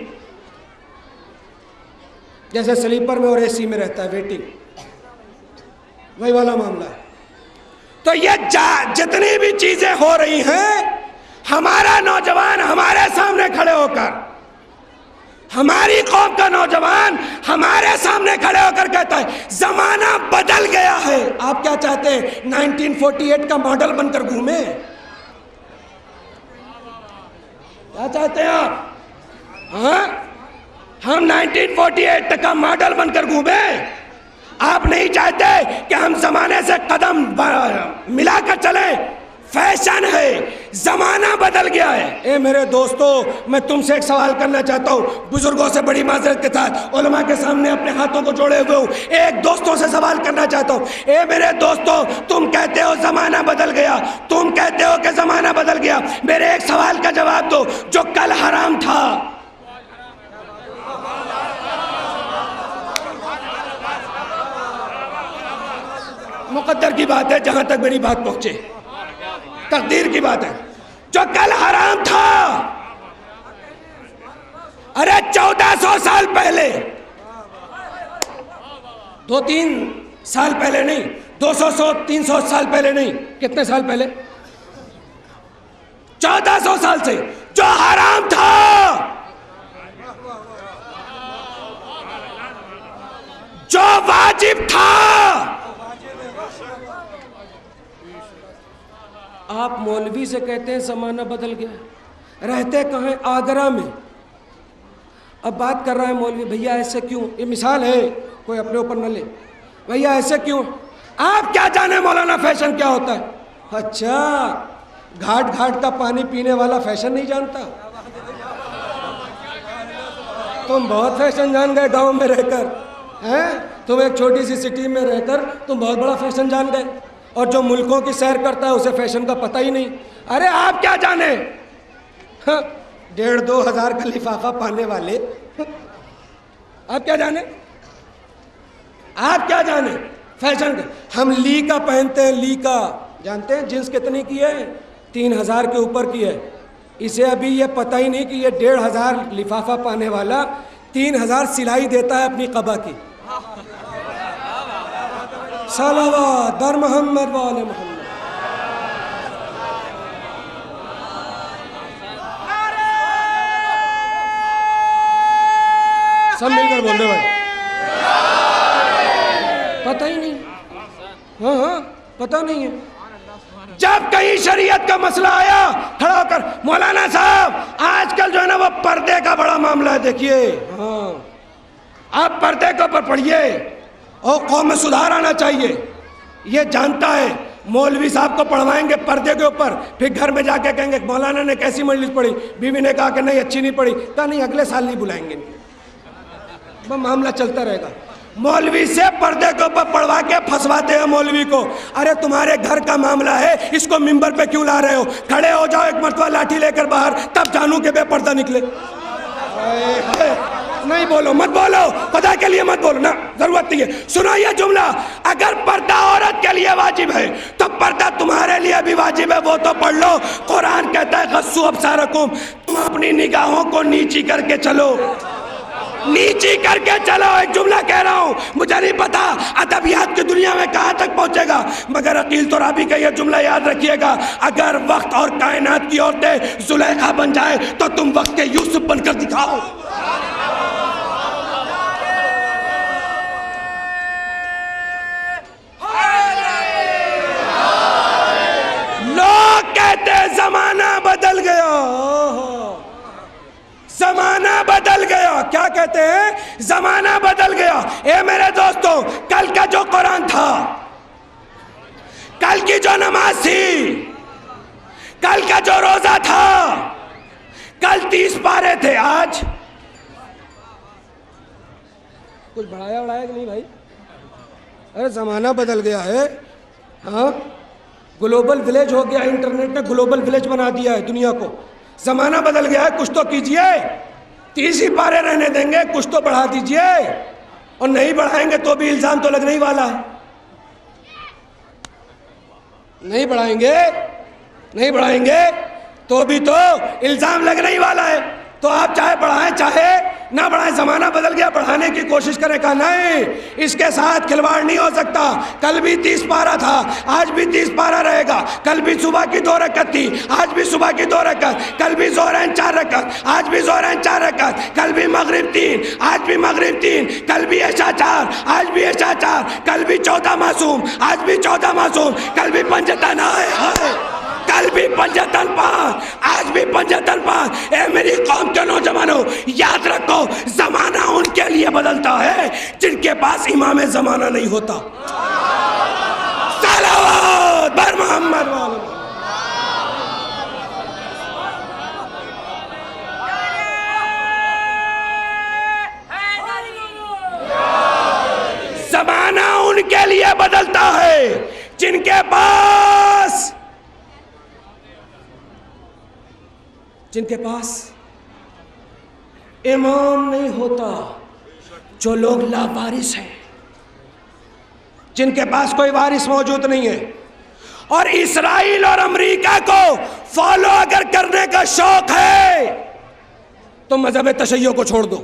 جیسے سلیپر میں اور اے سی میں رہتا ہے ویٹنگ، وہی والا معاملہ ہے. تو یہ جتنی بھی چیزیں ہو رہی ہیں، ہمارا نوجوان ہمارے سامنے کھڑے ہو کر، ہماری قوم کا نوجوان ہمارے سامنے کھڑے ہو کر کہتا ہے زمانہ بدل گیا ہے. آپ کیا چاہتے ہیں 1948 کا ماڈل بن کر گھومیں؟ کیا چاہتے ہیں آپ؟ ہاں ہم 1948 کا ماڈل بن کر گھومیں؟ آپ نہیں چاہتے کہ ہم زمانے سے قدم ملا کر چلیں؟ فیشن ہے، زمانہ بدل گیا ہے. اے میرے دوستو، میں تم سے ایک سوال کرنا چاہتا ہوں، بزرگوں سے بڑی معذرت کے ساتھ، علماء کے سامنے اپنے ہاتھوں کو جوڑے ہوئے ہوں، ایک دوستوں سے سوال کرنا چاہتا ہوں. اے میرے دوستو، تم کہتے ہو زمانہ بدل گیا، تم کہتے ہو کہ زمانہ بدل گیا، میرے ایک سوال کا جواب دو. جو کل حرام تھا، مقدر کی بات ہے، جہاں تک میری بات پہنچے تقدیر کی بات ہے، جو کل حرام تھا، ارے 1400 سال پہلے، 2-3 سال پہلے نہیں، 200-300 سال پہلے نہیں، کتنے سال پہلے؟ 1400 سال سے جو حرام تھا، جو واجب تھا، آپ مولوی سے کہتے ہیں زمانہ بدل گیا. رہتے کہاں؟ آگرہ میں. اب بات کر رہا ہے مولوی، بھیا ایسے کیوں؟ یہ مثال ہے، کوئی اپنے اوپر نہ لے. بھیا ایسے کیوں؟ آپ کیا جانے مولانا فیشن کیا ہوتا ہے؟ اچھا، گھاٹ گھاٹ کا پانی پینے والا فیشن نہیں جانتا؟ تم بہت فیشن جان گئے گاؤں میں رہ کر، تم ایک چھوٹی سی سٹی میں رہ کر تم بہت بڑا فیشن جان گئے، اور جو ملکوں کی سیر کرتا ہے اسے فیشن کا پتہ ہی نہیں. ارے آپ کیا جانے، 1,500-2 ہزار کا لفافہ پانے والے، آپ کیا جانے، آپ کیا جانے فیشن کا. ہم لی کا پہنتے ہیں، لی کا جانتے ہیں جنس کتنی کی ہے؟ 3,000 کے اوپر کی ہے. اسے ابھی یہ پتہ ہی نہیں کہ یہ 1,500 لفافہ پانے والا 3,000 سلائی دیتا ہے اپنی قبا کی. صلوات بر محمد و آل محمد. سب مل کر بول دے بھائی. پتہ ہی نہیں، ہاں پتہ نہیں ہے. جب کہیں شریعت کا مسئلہ آیا، کھڑا ہو کر مولانا صاحب آج کل جو ہے نا وہ پردے کا بڑا معاملہ ہے، دیکھیے ہاں آپ پردے کے اوپر پڑھیے اور قوم میں سدھار آنا چاہیے. یہ جانتا ہے مولوی صاحب کو پڑھوائیں گے پردے کے اوپر، پھر گھر میں جا کے کہیں گے مولانا نے کیسی مجلس پڑھی، بیوی نے کہا کہ نہیں اچھی نہیں پڑھی، کہا نہیں اگلے سال نہیں بلائیں گے. معاملہ چلتا رہے گا. مولوی سے پردے کے اوپر پڑھوا کے پھنسواتے ہیں مولوی کو. ارے تمہارے گھر کا معاملہ ہے، اس کو ممبر پہ کیوں لا رہے ہو؟ کھڑے ہو جاؤ ایک مرتبہ لاٹھی لے کر باہر، تب جانو کہ بے پردہ نکلے. نہیں بولو، مت بولو، خدا کے لیے مت بولو، نا ضرورت نہیں ہے. سنو یہ جملہ، اگر پردہ عورت کے لیے واجب ہے تو پردہ تمہارے لیے بھی واجب ہے، وہ تو پڑھ لو. قرآن کہتا ہے غضوا ابصارکم، تم اپنی نگاہوں کو نیچی کر کے چلو، نیچی کر کے چلو. ایک جملہ کہہ رہا ہوں، مجھے نہیں پتا ادبیات کی دنیا میں کہاں تک پہنچے گا، مگر عقیل ترابی کا یہ جملہ یاد رکھیے گا، اگر وقت اور کائنات کی عورتیں زلیخا بن جائے تو تم وقت کے یوسف بن کر دکھاؤ. لوگ کہتے زمانہ بدل گیا، زمانہ بدل گیا. کیا کہتے ہیں؟ زمانہ بدل گیا. اے میرے دوستو، کل کا جو قرآن تھا، کل کی جو نماز تھی، کل کا جو روزہ تھا، کل 30 پارے تھے، آج کچھ بڑھایا کہ نہیں بھائی؟ ارے زمانہ بدل گیا ہے. ہاں گلوبل ولیج ہو گیا، انٹرنیٹ نے گلوبل ولیج بنا دیا ہے دنیا کو. زمانہ بدل گیا ہے، کچھ تو کیجئے. 30 ہی پارے رہنے دیں گے؟ کچھ تو بڑھا دیجئے. اور نہیں بڑھائیں گے تو بھی الزام تو لگنے ہی والا ہے. نہیں بڑھائیں گے تو بھی تو الزام لگنے ہی والا ہے. تو آپ چاہے بڑھائیں چاہے نہ بڑھائیں، زمانہ بدل گیا، بڑھانے کی کوشش کریں. کہا نہیں، اس کے ساتھ کھلواڑ نہیں ہو سکتا. کل بھی 30 پارہ تھا، آج بھی 30 پارہ رہے گا. کل بھی صبح کی 2 رکعت تھی، آج بھی صبح کی 2 رکعت. کل بھی ظہرین 4 رکعت، آج بھی ظہرین 4 رکعت. کل بھی مغرب 3، آج بھی مغرب 3. کل بھی عشاء 4، آج بھی عشاء 4. کل بھی 14 معصوم، آج بھی 14 معصوم. کل بھی پنجتن آئے، کل بھی پنجتن 5، آج بھی پنجتن 5. اے میری قوم کے نوجوانوں، یاد رکھو زمانہ ان کے لیے بدلتا ہے جن کے پاس امام زمانہ نہیں ہوتا. صلوات بر محمد. جن کے پاس امام نہیں ہوتا، جو لوگ لاوارث ہیں، جن کے پاس کوئی وارث موجود نہیں ہے، اور اسرائیل اور امریکہ کو فالو اگر کرنے کا شوق ہے تو مذہب تشیع کو چھوڑ دو۔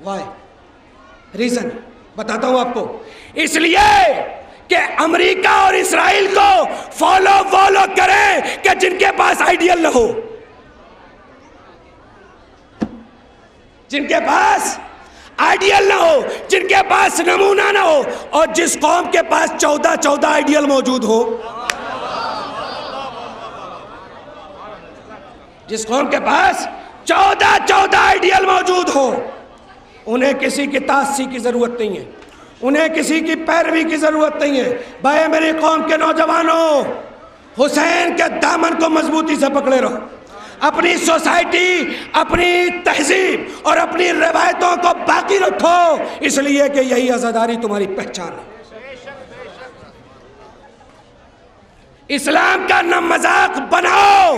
وائی ریزن بتاتا ہوں آپ کو، اس لیے کہ امریکہ اور اسرائیل کو فالو کریں کہ جن کے پاس آئیڈیل نہ ہو، جن کے پاس آئیڈیل نہ ہو، جن کے پاس نمونہ نہ ہو، اور جس قوم کے پاس 14 آئیڈیل موجود ہو، جس قوم کے پاس 14 آئیڈیل موجود ہو، انہیں کسی کی تاسی کی ضرورت نہیں ہے، انہیں کسی کی پیروی کی ضرورت نہیں ہے۔ بھائی میری قوم کے نوجوانوں، حسین کے دامن کو مضبوطی سے پکڑے رہو، اپنی سوسائٹی، اپنی تہذیب اور اپنی روایتوں کو باقی رکھو، اس لیے کہ یہی عزاداری تمہاری پہچان ہے۔ اسلام کا نہ مذاق بناؤ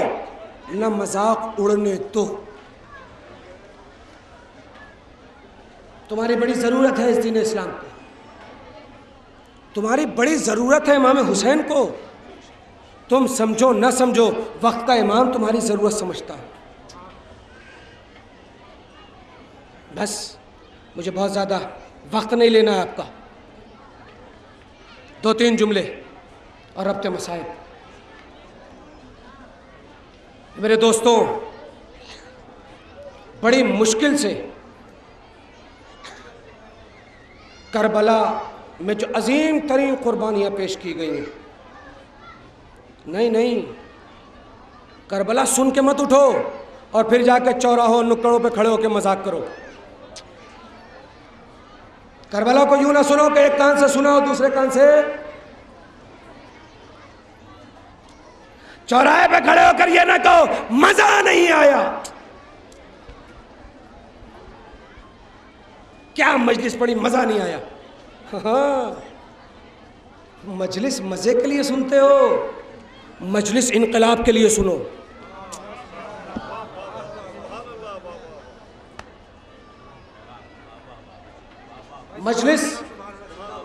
نہ مذاق اڑنے دو۔ تمہاری بڑی ضرورت ہے اس دین اسلام کو، تمہاری بڑی ضرورت ہے امام حسین کو، تم سمجھو نہ سمجھو، وقت کا امام تمہاری ضرورت سمجھتا ہے۔ بس مجھے بہت زیادہ وقت نہیں لینا ہے آپ کا، 2-3 جملے اور ربط مسائل۔ میرے دوستوں، بڑی مشکل سے کربلا میں جو عظیم ترین قربانیاں پیش کی گئی ہیں، نہیں، کربلا سن کے مت اٹھو اور پھر جا کے چوراہوں نکڑوں پہ کھڑے ہو کے مذاق کرو۔ کربلا کو یوں نہ سنو کہ ایک کان سے سنا ہو دوسرے کان سے، چوراہے پہ کھڑے ہو کر یہ نہ کہو مزہ نہیں آیا۔ کیا مجلس پڑی، مزہ نہیں آیا؟ ہاں، مجلس مزے کے لیے سنتے ہو، مجلس انقلاب کے لیے سنو۔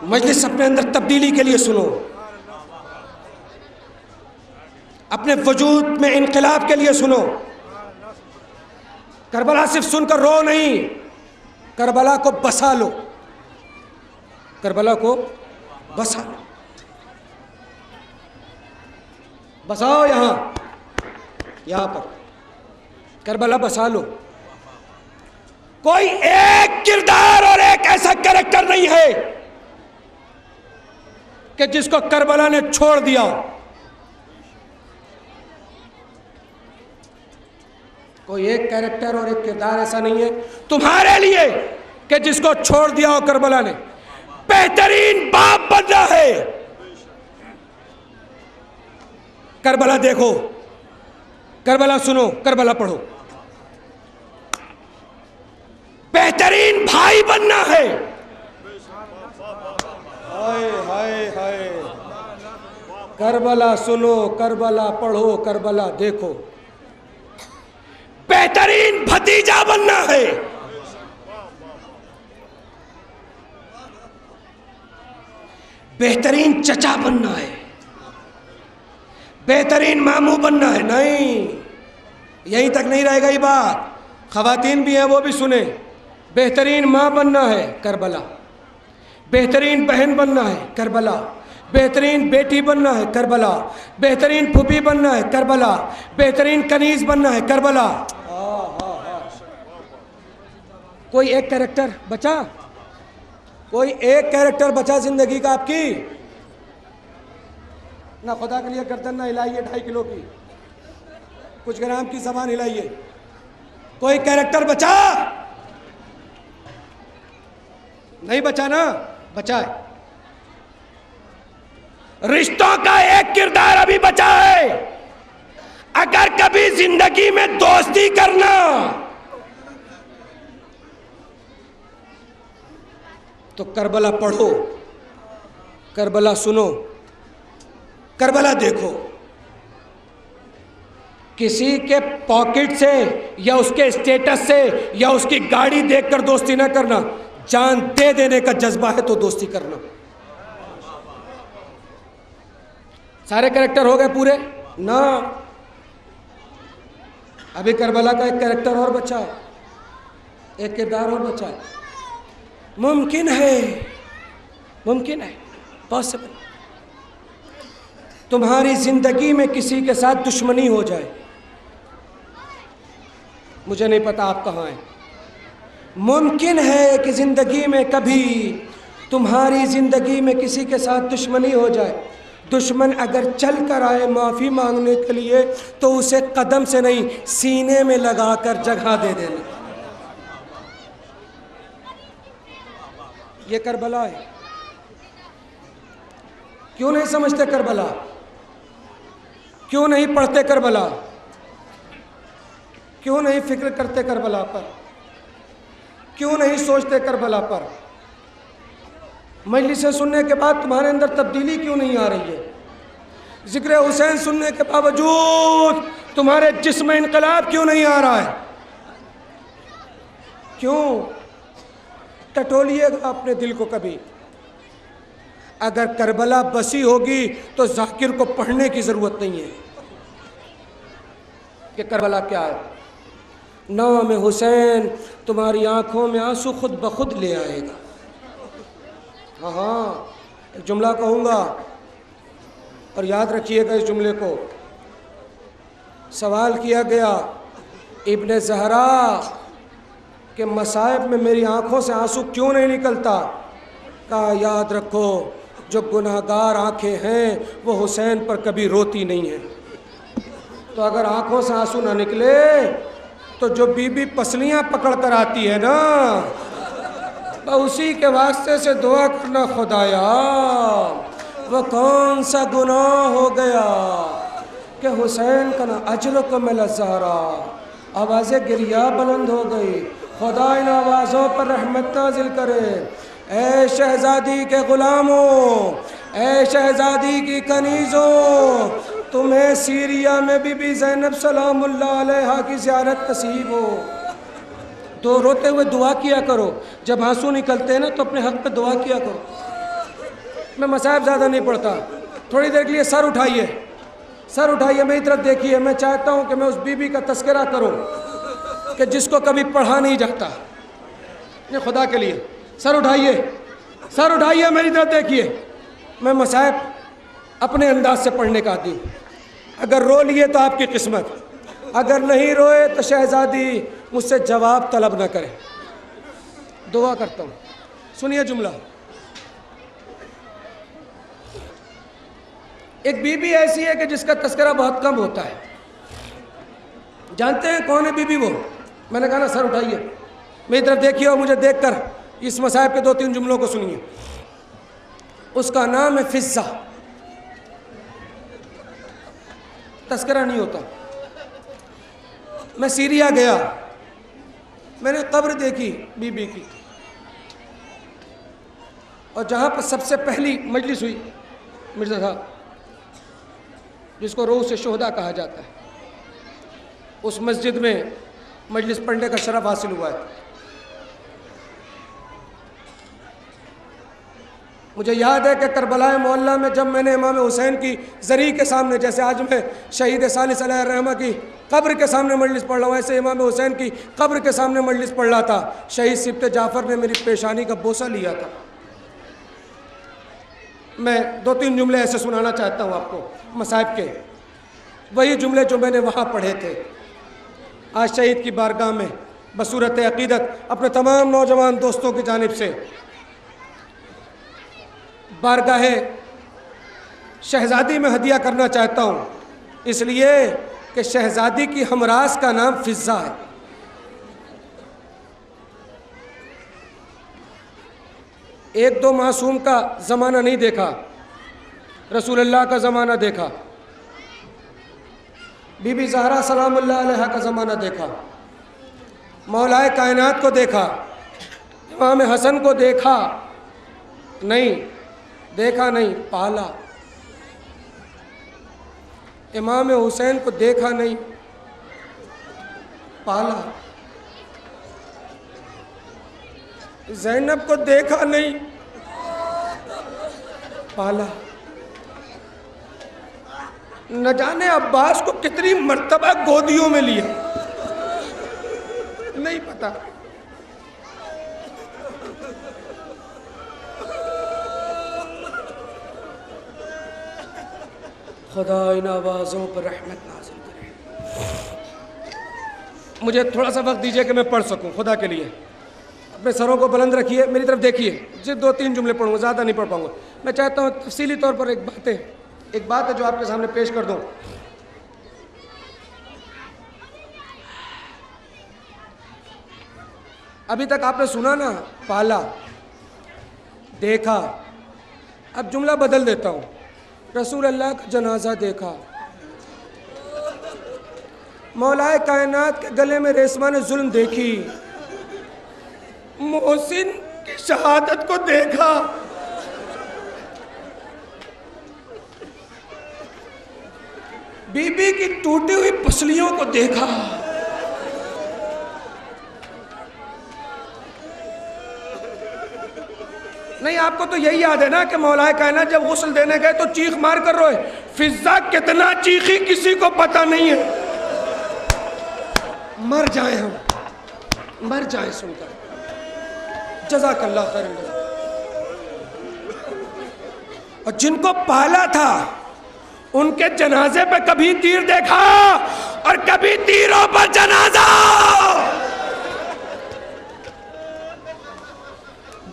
مجلس اپنے اندر تبدیلی کے لیے سنو، اپنے وجود میں انقلاب کے لیے سنو۔ کربلا صرف سن کر رو نہیں، کربلا کو بسا لو، کربلا کو بسا لو، بساؤ یہاں پر کربلا بسا لو۔ کوئی ایک کردار اور ایک ایسا کریکٹر نہیں ہے کہ جس کو کربلا نے چھوڑ دیا ہو، کوئی ایک کریکٹر اور ایک کردار ایسا نہیں ہے تمہارے لیے کہ جس کو چھوڑ دیا ہو کربلا نے۔ بہترین باپ بننا ہے، کربلا دیکھو، کربلا سنو، کربلا پڑھو۔ بہترین بھائی بننا ہے، ہائے کربلا سنو، کربلا پڑھو، کربلا دیکھو۔ بہترین بھتیجا بننا ہے، بہترین چچا بننا ہے، بہترین ماموں بننا ہے۔ نہیں، یہیں تک نہیں رہے گا یہ بات، خواتین بھی ہیں وہ بھی سنیں۔ بہترین ماں بننا ہے، کربلا۔ بہترین بہن بننا ہے، کربلا۔ بہترین بیٹی بننا ہے، کربلا۔ بہترین پھوپھی بننا ہے، کربلا۔ بہترین کنیز بننا ہے، کربلا۔ کوئی ایک کریکٹر بچا، کوئی ایک کریکٹر بچا زندگی کا آپ کی؟ نہ خدا کے لیے گردن نہ ہلائیے 2.5 کلو کی، کچھ گرام کی زبان ہلائیے۔ کوئی کریکٹر بچا؟ نہیں بچا نا، بچا ہے۔ رشتوں کا ایک کردار ابھی بچا ہے۔ اگر کبھی زندگی میں دوستی کرنا تو کربلا پڑھو، کربلا سنو، کربلا دیکھو۔ کسی کے پاکٹ سے یا اس کے اسٹیٹس سے یا اس کی گاڑی دیکھ کر دوستی نہ کرنا، جان دے دینے کا جذبہ ہے تو دوستی کرنا۔ سارے کریکٹر ہو گئے پورے؟ نہ، ابھی کربلا کا ایک کریکٹر اور بچا ہے، ایک کردار اور بچا ہے۔ ممکن ہے پاسبل تمہاری زندگی میں کسی کے ساتھ دشمنی ہو جائے، مجھے نہیں پتا آپ کہاں ہیں، ممکن ہے کہ زندگی میں کبھی تمہاری زندگی میں کسی کے ساتھ دشمنی ہو جائے۔ دشمن اگر چل کر آئے معافی مانگنے کے لیے تو اسے قدم سے نہیں سینے میں لگا کر جگہ دے دینا۔ یہ کربلا ہے۔ کیوں نہیں سمجھتے کربلا؟ کیوں نہیں پڑھتے کربلا؟ کیوں نہیں فکر کرتے کربلا پر؟ کیوں نہیں سوچتے کربلا پر؟ مجلسیں سننے کے بعد تمہارے اندر تبدیلی کیوں نہیں آ رہی ہے؟ ذکر حسین سننے کے باوجود تمہارے جسم میں انقلاب کیوں نہیں آ رہا ہے؟ کیوں؟ ٹٹولیے گا اپنے دل کو کبھی۔ اگر کربلا بسی ہوگی تو ذاکر کو پڑھنے کی ضرورت نہیں ہے کہ کربلا کیا ہے۔ نام حسین تمہاری آنکھوں میں آنسو خود بخود لے آئے گا۔ ہاں، ایک جملہ کہوں گا اور یاد رکھیے گا اس جملے کو۔ سوال کیا گیا ابن زہرا کہ مصائب میں میری آنکھوں سے آنسو کیوں نہیں نکلتا؟ کہا یاد رکھو جو گناہگار آنکھیں ہیں وہ حسین پر کبھی روتی نہیں ہیں۔ تو اگر آنکھوں سے آنسو نہ نکلے تو جو بی بی پسلیاں پکڑ کر آتی ہے نا، اسی کے واسطے سے دعا کرنا خدایا وہ کون سا گناہ ہو گیا کہ حسین کا نہ اجرک مل زہرا۔ آوازیں گریہ بلند ہو گئی، خدا ان آوازوں پر رحمت نازل کرے۔ اے شہزادی کے غلاموں، اے شہزادی کی کنیزوں، تمہیں سیریا میں بی بی زینب سلام اللہ علیہا کی زیارت نصیب ہو۔ تو روتے ہوئے دعا کیا کرو، جب آنسو نکلتے ہیں نا تو اپنے حق پہ دعا کیا کرو۔ میں مصائب زیادہ نہیں پڑھتا، تھوڑی دیر کے لیے سر اٹھائیے میری طرف دیکھیے۔ میں چاہتا ہوں کہ میں اس بی بی کا تذکرہ کروں کہ جس کو کبھی پڑھا نہیں جاتا۔ یہ خدا کے لیے سر اٹھائیے میری طرف دیکھیے۔ میں مصائب اپنے انداز سے پڑھنے کا عادی ہوں۔ اگر رو لیے تو آپ کی قسمت، اگر نہیں روئے تو شہزادی مجھ سے جواب طلب نہ کرے۔ دعا کرتا ہوں، سنیے جملہ۔ ایک بی بی ایسی ہے کہ جس کا تذکرہ بہت کم ہوتا ہے۔ جانتے ہیں کون ہے بی بی وہ؟ میں نے کہا نا سر اٹھائیے میری طرف دیکھیے اور مجھے دیکھ کر اس مصائب کے 2-3 جملوں کو سنیے۔ اس کا نام ہے فضہ۔ تذکرہ نہیں ہوتا۔ میں سیریا گیا، میں نے قبر دیکھی بی بی کی، اور جہاں پر سب سے پہلی مجلس ہوئی مرزا صاحب، جس کو روح سے شہداء کہا جاتا ہے، اس مسجد میں مجلس پڑھنے کا شرف حاصل ہوا ہے۔ مجھے یاد ہے کہ کربلا معلیٰ میں جب میں نے امام حسین کی زری کے سامنے، جیسے آج میں شہید ثالث علیہ الرحمہ کی قبر کے سامنے مجلس پڑھ رہا ہوں، ایسے امام حسین کی قبر کے سامنے مجلس پڑھ رہا تھا، شہید سبط جعفر نے میری پیشانی کا بوسہ لیا تھا۔ میں 2-3 جملے ایسے سنانا چاہتا ہوں آپ کو مصائب کے، وہی جملے جو میں نے وہاں پڑھے تھے۔ آج شہید کی بارگاہ میں بصورت عقیدت اپنے تمام نوجوان دوستوں کی جانب سے بارگاہ شہزادی میں ہدیہ کرنا چاہتا ہوں، اس لیے کہ شہزادی کی ہمراز کا نام فضہ ہے۔ ایک دو معصوم کا زمانہ نہیں دیکھا، رسول اللہ کا زمانہ دیکھا، بی بی زہرا سلام اللہ علیہا کا زمانہ دیکھا، مولا کائنات کو دیکھا، امام حسن کو دیکھا نہیں پالا، امام حسین کو دیکھا نہیں پالا، زینب کو دیکھا نہیں، پالا۔ نہ جانے عباس کو کتنی مرتبہ گودیوں میں لیا، نہیں پتا۔ خدا ان آوازوں پر رحمت نازل کرے۔ مجھے تھوڑا سا وقت دیجئے کہ میں پڑھ سکوں، خدا کے لیے اپنے سروں کو بلند رکھیے، میری طرف دیکھیے، صرف 2-3 جملے پڑھوں گا، زیادہ نہیں پڑھ پاؤں گا۔ میں چاہتا ہوں تفصیلی طور پر ایک بات ہے جو آپ کے سامنے پیش کر دوں۔ ابھی تک آپ نے سنا نا، پالا، دیکھا، اب جملہ بدل دیتا ہوں، رسول اللہ کا جنازہ دیکھا، مولائے کائنات کے گلے میں ریسمان ظلم دیکھی، محسن کی شہادت کو دیکھا، بی بی کی ٹوٹی ہوئی پسلیوں کو دیکھا، نہیں آپ کو تو یہی یاد ہے نا کہ مولا کائنات جب غسل دینے گئے تو چیخ مار کر روئے، فضا کتنا چیخی کسی کو پتہ نہیں ہے۔ مر جائیں ہم، مر جائیں سن کر۔ جزاک اللہ خیر الجزا۔ اور جن کو پالا تھا ان کے جنازے پہ کبھی تیر دیکھا اور کبھی تیروں پر جنازہ۔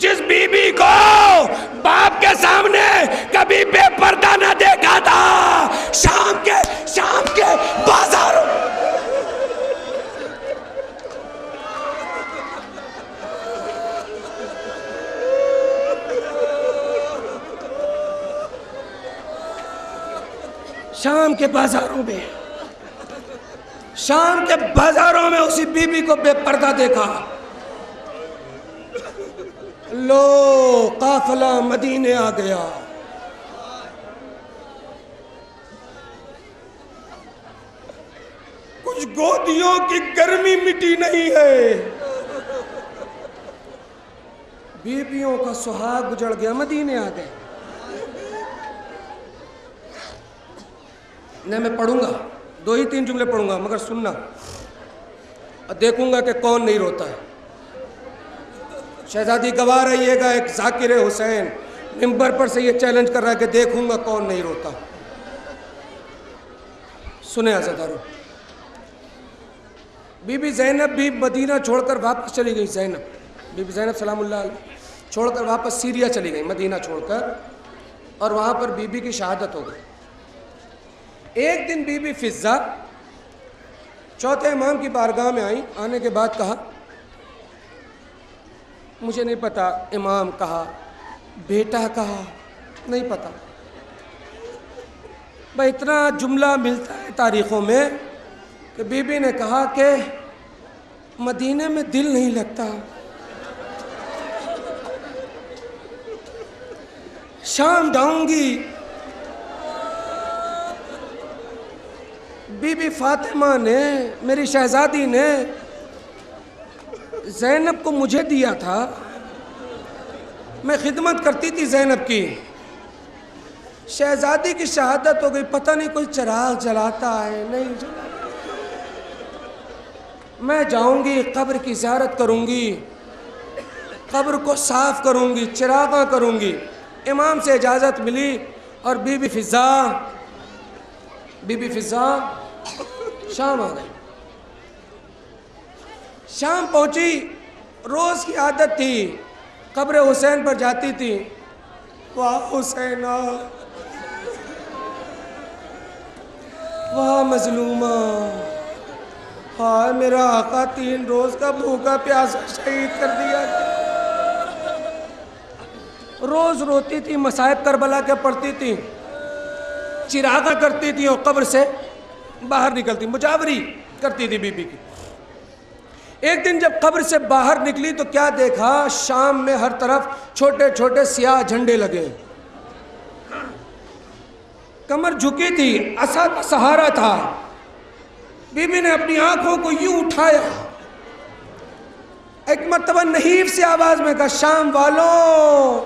جس بی بی کو باپ کے سامنے کبھی بے پردہ نہ دیکھا تھا، شام کے بازاروں شام کے بازاروں میں اسی بی بی کو بے پردہ دیکھا۔ لو قافلہ مدینے آ گیا، کچھ گودیوں کی گرمی مٹی نہیں ہے، بیبیوں کا سہاگ اجڑ گیا، مدینے آ گئے۔ نہیں میں پڑھوں گا، 2-3 جملے پڑھوں گا، مگر سننا، دیکھوں گا کہ کون نہیں روتا ہے۔ شہزادی گواہ رہیے گا، ایک ذاکر حسین منبر پر سے یہ چیلنج کر رہا ہے کہ دیکھوں گا کون نہیں روتا۔ سنیں عزیزارو، بی بی زینب بھی مدینہ چھوڑ کر واپس چلی گئی، بی بی زینب سلام اللہ علیہ چھوڑ کر واپس سیریا چلی گئی، مدینہ چھوڑ کر، اور وہاں پر بی بی کی شہادت ہو گئی۔ ایک دن بی بی فضہ چوتھے امام کی بارگاہ میں آئی، آنے کے بعد کہا مجھے نہیں پتا امام کہا، بیٹا کہا، نہیں پتا، بھائی اتنا جملہ ملتا ہے تاریخوں میں کہ بی بی نے کہا کہ مدینے میں دل نہیں لگتا، شام جاؤں گی۔ بی بی فاطمہ نے، میری شہزادی نے زینب کو مجھے دیا تھا، میں خدمت کرتی تھی زینب کی، شہزادی کی شہادت ہو گئی، پتہ نہیں کوئی چراغ جلاتا ہے نہیں جلاتا، میں جاؤں گی قبر کی زیارت کروں گی، قبر کو صاف کروں گی، چراغاں کروں گی۔ امام سے اجازت ملی اور بی بی فضہ شام آ گئی۔ شام پہنچی، روز کی عادت تھی، قبر حسین پر جاتی تھی، واہ حسینہ، واہ مظلومہ، ہائے میرا آقا 3 روز کا بھوکا پیاسا شہید کر دیا۔ روز روتی تھی، مصائب کربلا کے پڑھتی تھی، چراغاں کرتی تھی اور قبر سے باہر نکلتی، مجاوری کرتی تھی بی بی کی۔ ایک دن جب قبر سے باہر نکلی تو کیا دیکھا، شام میں ہر طرف چھوٹے چھوٹے سیاہ جھنڈے لگے، کمر جھکی تھی، عصا کا سہارا تھا، بی بی نے اپنی آنکھوں کو یوں اٹھایا، ایک مرتبہ نحیف سی آواز میں کہا، شام والوں،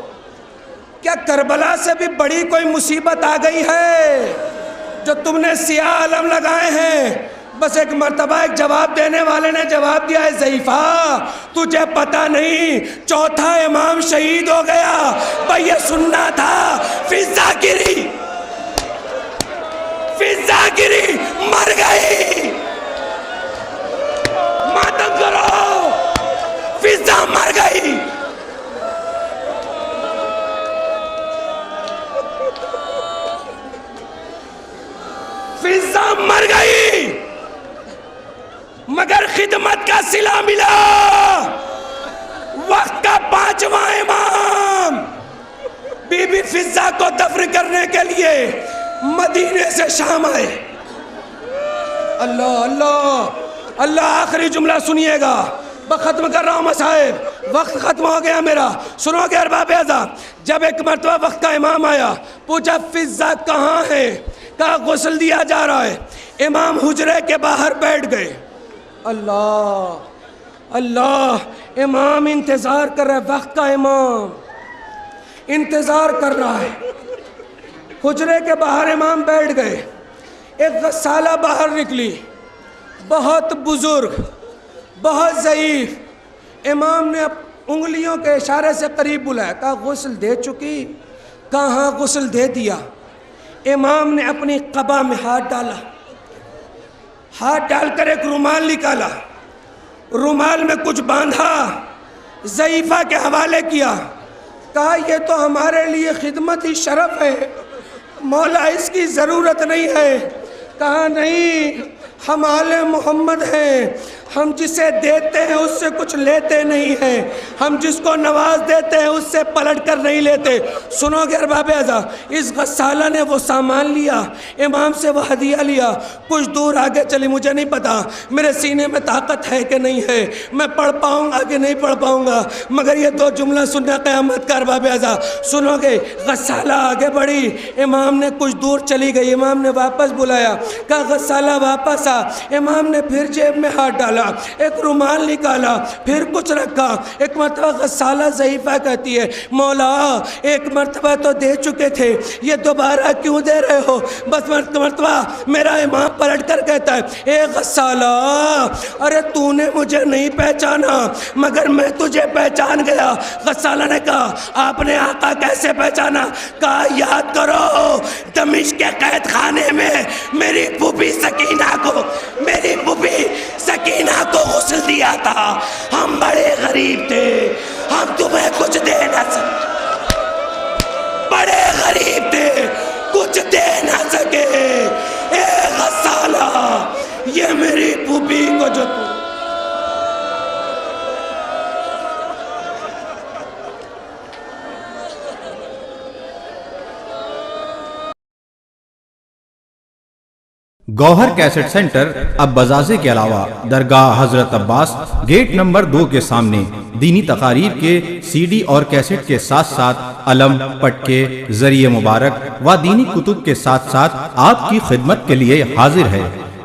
کیا کربلا سے بھی بڑی کوئی مصیبت آ گئی ہے جو تم نے سیاہ علم لگائے ہیں؟ بس ایک مرتبہ ایک جواب دینے والے نے جواب دیا ہے، ضعیفہ تجھے پتہ نہیں چوتھا امام شہید ہو گیا، بھئی یہ سننا تھا، فضا گری مر گئی، ماتم کرو، فضا مر گئی۔ فضا مر گئی مگر خدمت کا صلہ ملا، وقت کا 5واں امام۔ بی بی فضا کو دفن کرنے کے لیے مدینے سے شام آئے۔ اللہ اللہ اللہ، آخری جملہ سنیے گا، میں ختم کر رہا ہوں مصاحب، وقت ختم ہو گیا میرا، سنو گے ارباب اعزاز۔ جب ایک مرتبہ وقت کا امام آیا، پوچھا فضا کہاں ہے؟ کہا غسل دیا جا رہا ہے۔ امام حجرے کے باہر بیٹھ گئے۔ اللہ اللہ، امام انتظار کر رہا ہے، وقت کا امام انتظار کر رہا ہے۔ حجرے کے باہر امام بیٹھ گئے، ایک غسالہ باہر نکلی، بہت بزرگ، بہت ضعیف۔ امام نے انگلیوں کے اشارے سے قریب بلایا، کہا غسل دے چکی؟ کہا ہاں غسل دے دیا۔ امام نے اپنی قبا میں ہاتھ ڈالا، ہاتھ ڈال کر ایک رومال نکالا، رومال میں کچھ باندھا، ضعیفہ کے حوالے کیا، کہا یہ تو ہمارے لیے خدمت ہی شرف ہے، مولا اس کی ضرورت نہیں ہے۔ کہا نہیں، ہم آل محمد ہیں، ہم جسے دیتے ہیں اس سے کچھ لیتے نہیں ہیں، ہم جس کو نواز دیتے ہیں اس سے پلٹ کر نہیں لیتے۔ سنو گے ارباب اعزاز، اس غسالہ نے وہ سامان لیا، امام سے وہ ہدیہ لیا، کچھ دور آگے چلی، مجھے نہیں پتا میرے سینے میں طاقت ہے کہ نہیں ہے، میں پڑھ پاؤں گا کہ نہیں پڑھ پاؤں گا، مگر یہ 2 جملہ سننا قیامت کا ارباب اعزاز۔ سنو گے، غسالہ آگے بڑھی، امام نے کچھ دور چلی گئی، امام نے واپس بلایا، کہا غسالہ واپس آ۔ امام نے پھر جیب میں ہاتھ ڈالا، ایک رومال نکالا، پھر کچھ رکھا۔ ایک مرتبہ غسالہ ضعیفہ کہتی ہے، مولا ایک مرتبہ تو دے چکے تھے، یہ دوبارہ کیوں دے رہے ہو؟ بس مرتبہ میرا امام پلٹ کر کہتا ہے، اے غسالہ، ارے تو نے مجھے نہیں پہچانا مگر میں تجھے پہچان گیا۔ غسالہ نے کہا، آپ نے آقا کیسے پہچانا؟ کہا یاد کرو، دمشق کے قید خانے میں میری پھوپھی سکینہ کو غسل دیا تھا، ہم بڑے غریب تھے، ہم تمہیں کچھ دے نہ سکے، بڑے غریب تھے، کچھ دے نہ سکے۔ اے غسالہ، یہ میری پھوپھی کو جو گوہر کیسٹ سینٹر اب بزازے کے علاوہ درگاہ حضرت عباس گیٹ نمبر 2 کے سامنے دینی تقاریر کے سی ڈی اور کیسٹ کے ساتھ ساتھ علم، پٹکے، ذریعہ مبارک و دینی کتب کے ساتھ ساتھ آپ کی خدمت کے لیے حاضر ہے۔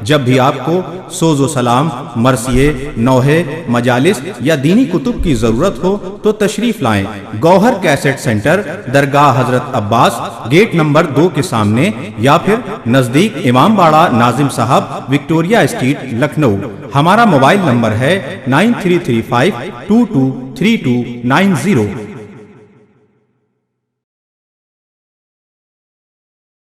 جب بھی آپ کو سوز و سلام، مرثیے، نوحے، مجالس یا دینی کتب کی ضرورت ہو تو تشریف لائیں۔ گوہر کیسٹ سینٹر درگاہ حضرت عباس گیٹ نمبر 2 کے سامنے یا پھر نزدیک امام باڑہ ناظم صاحب، وکٹوریہ اسٹریٹ، لکھنؤ۔ ہمارا موبائل نمبر ہے 9335223290۔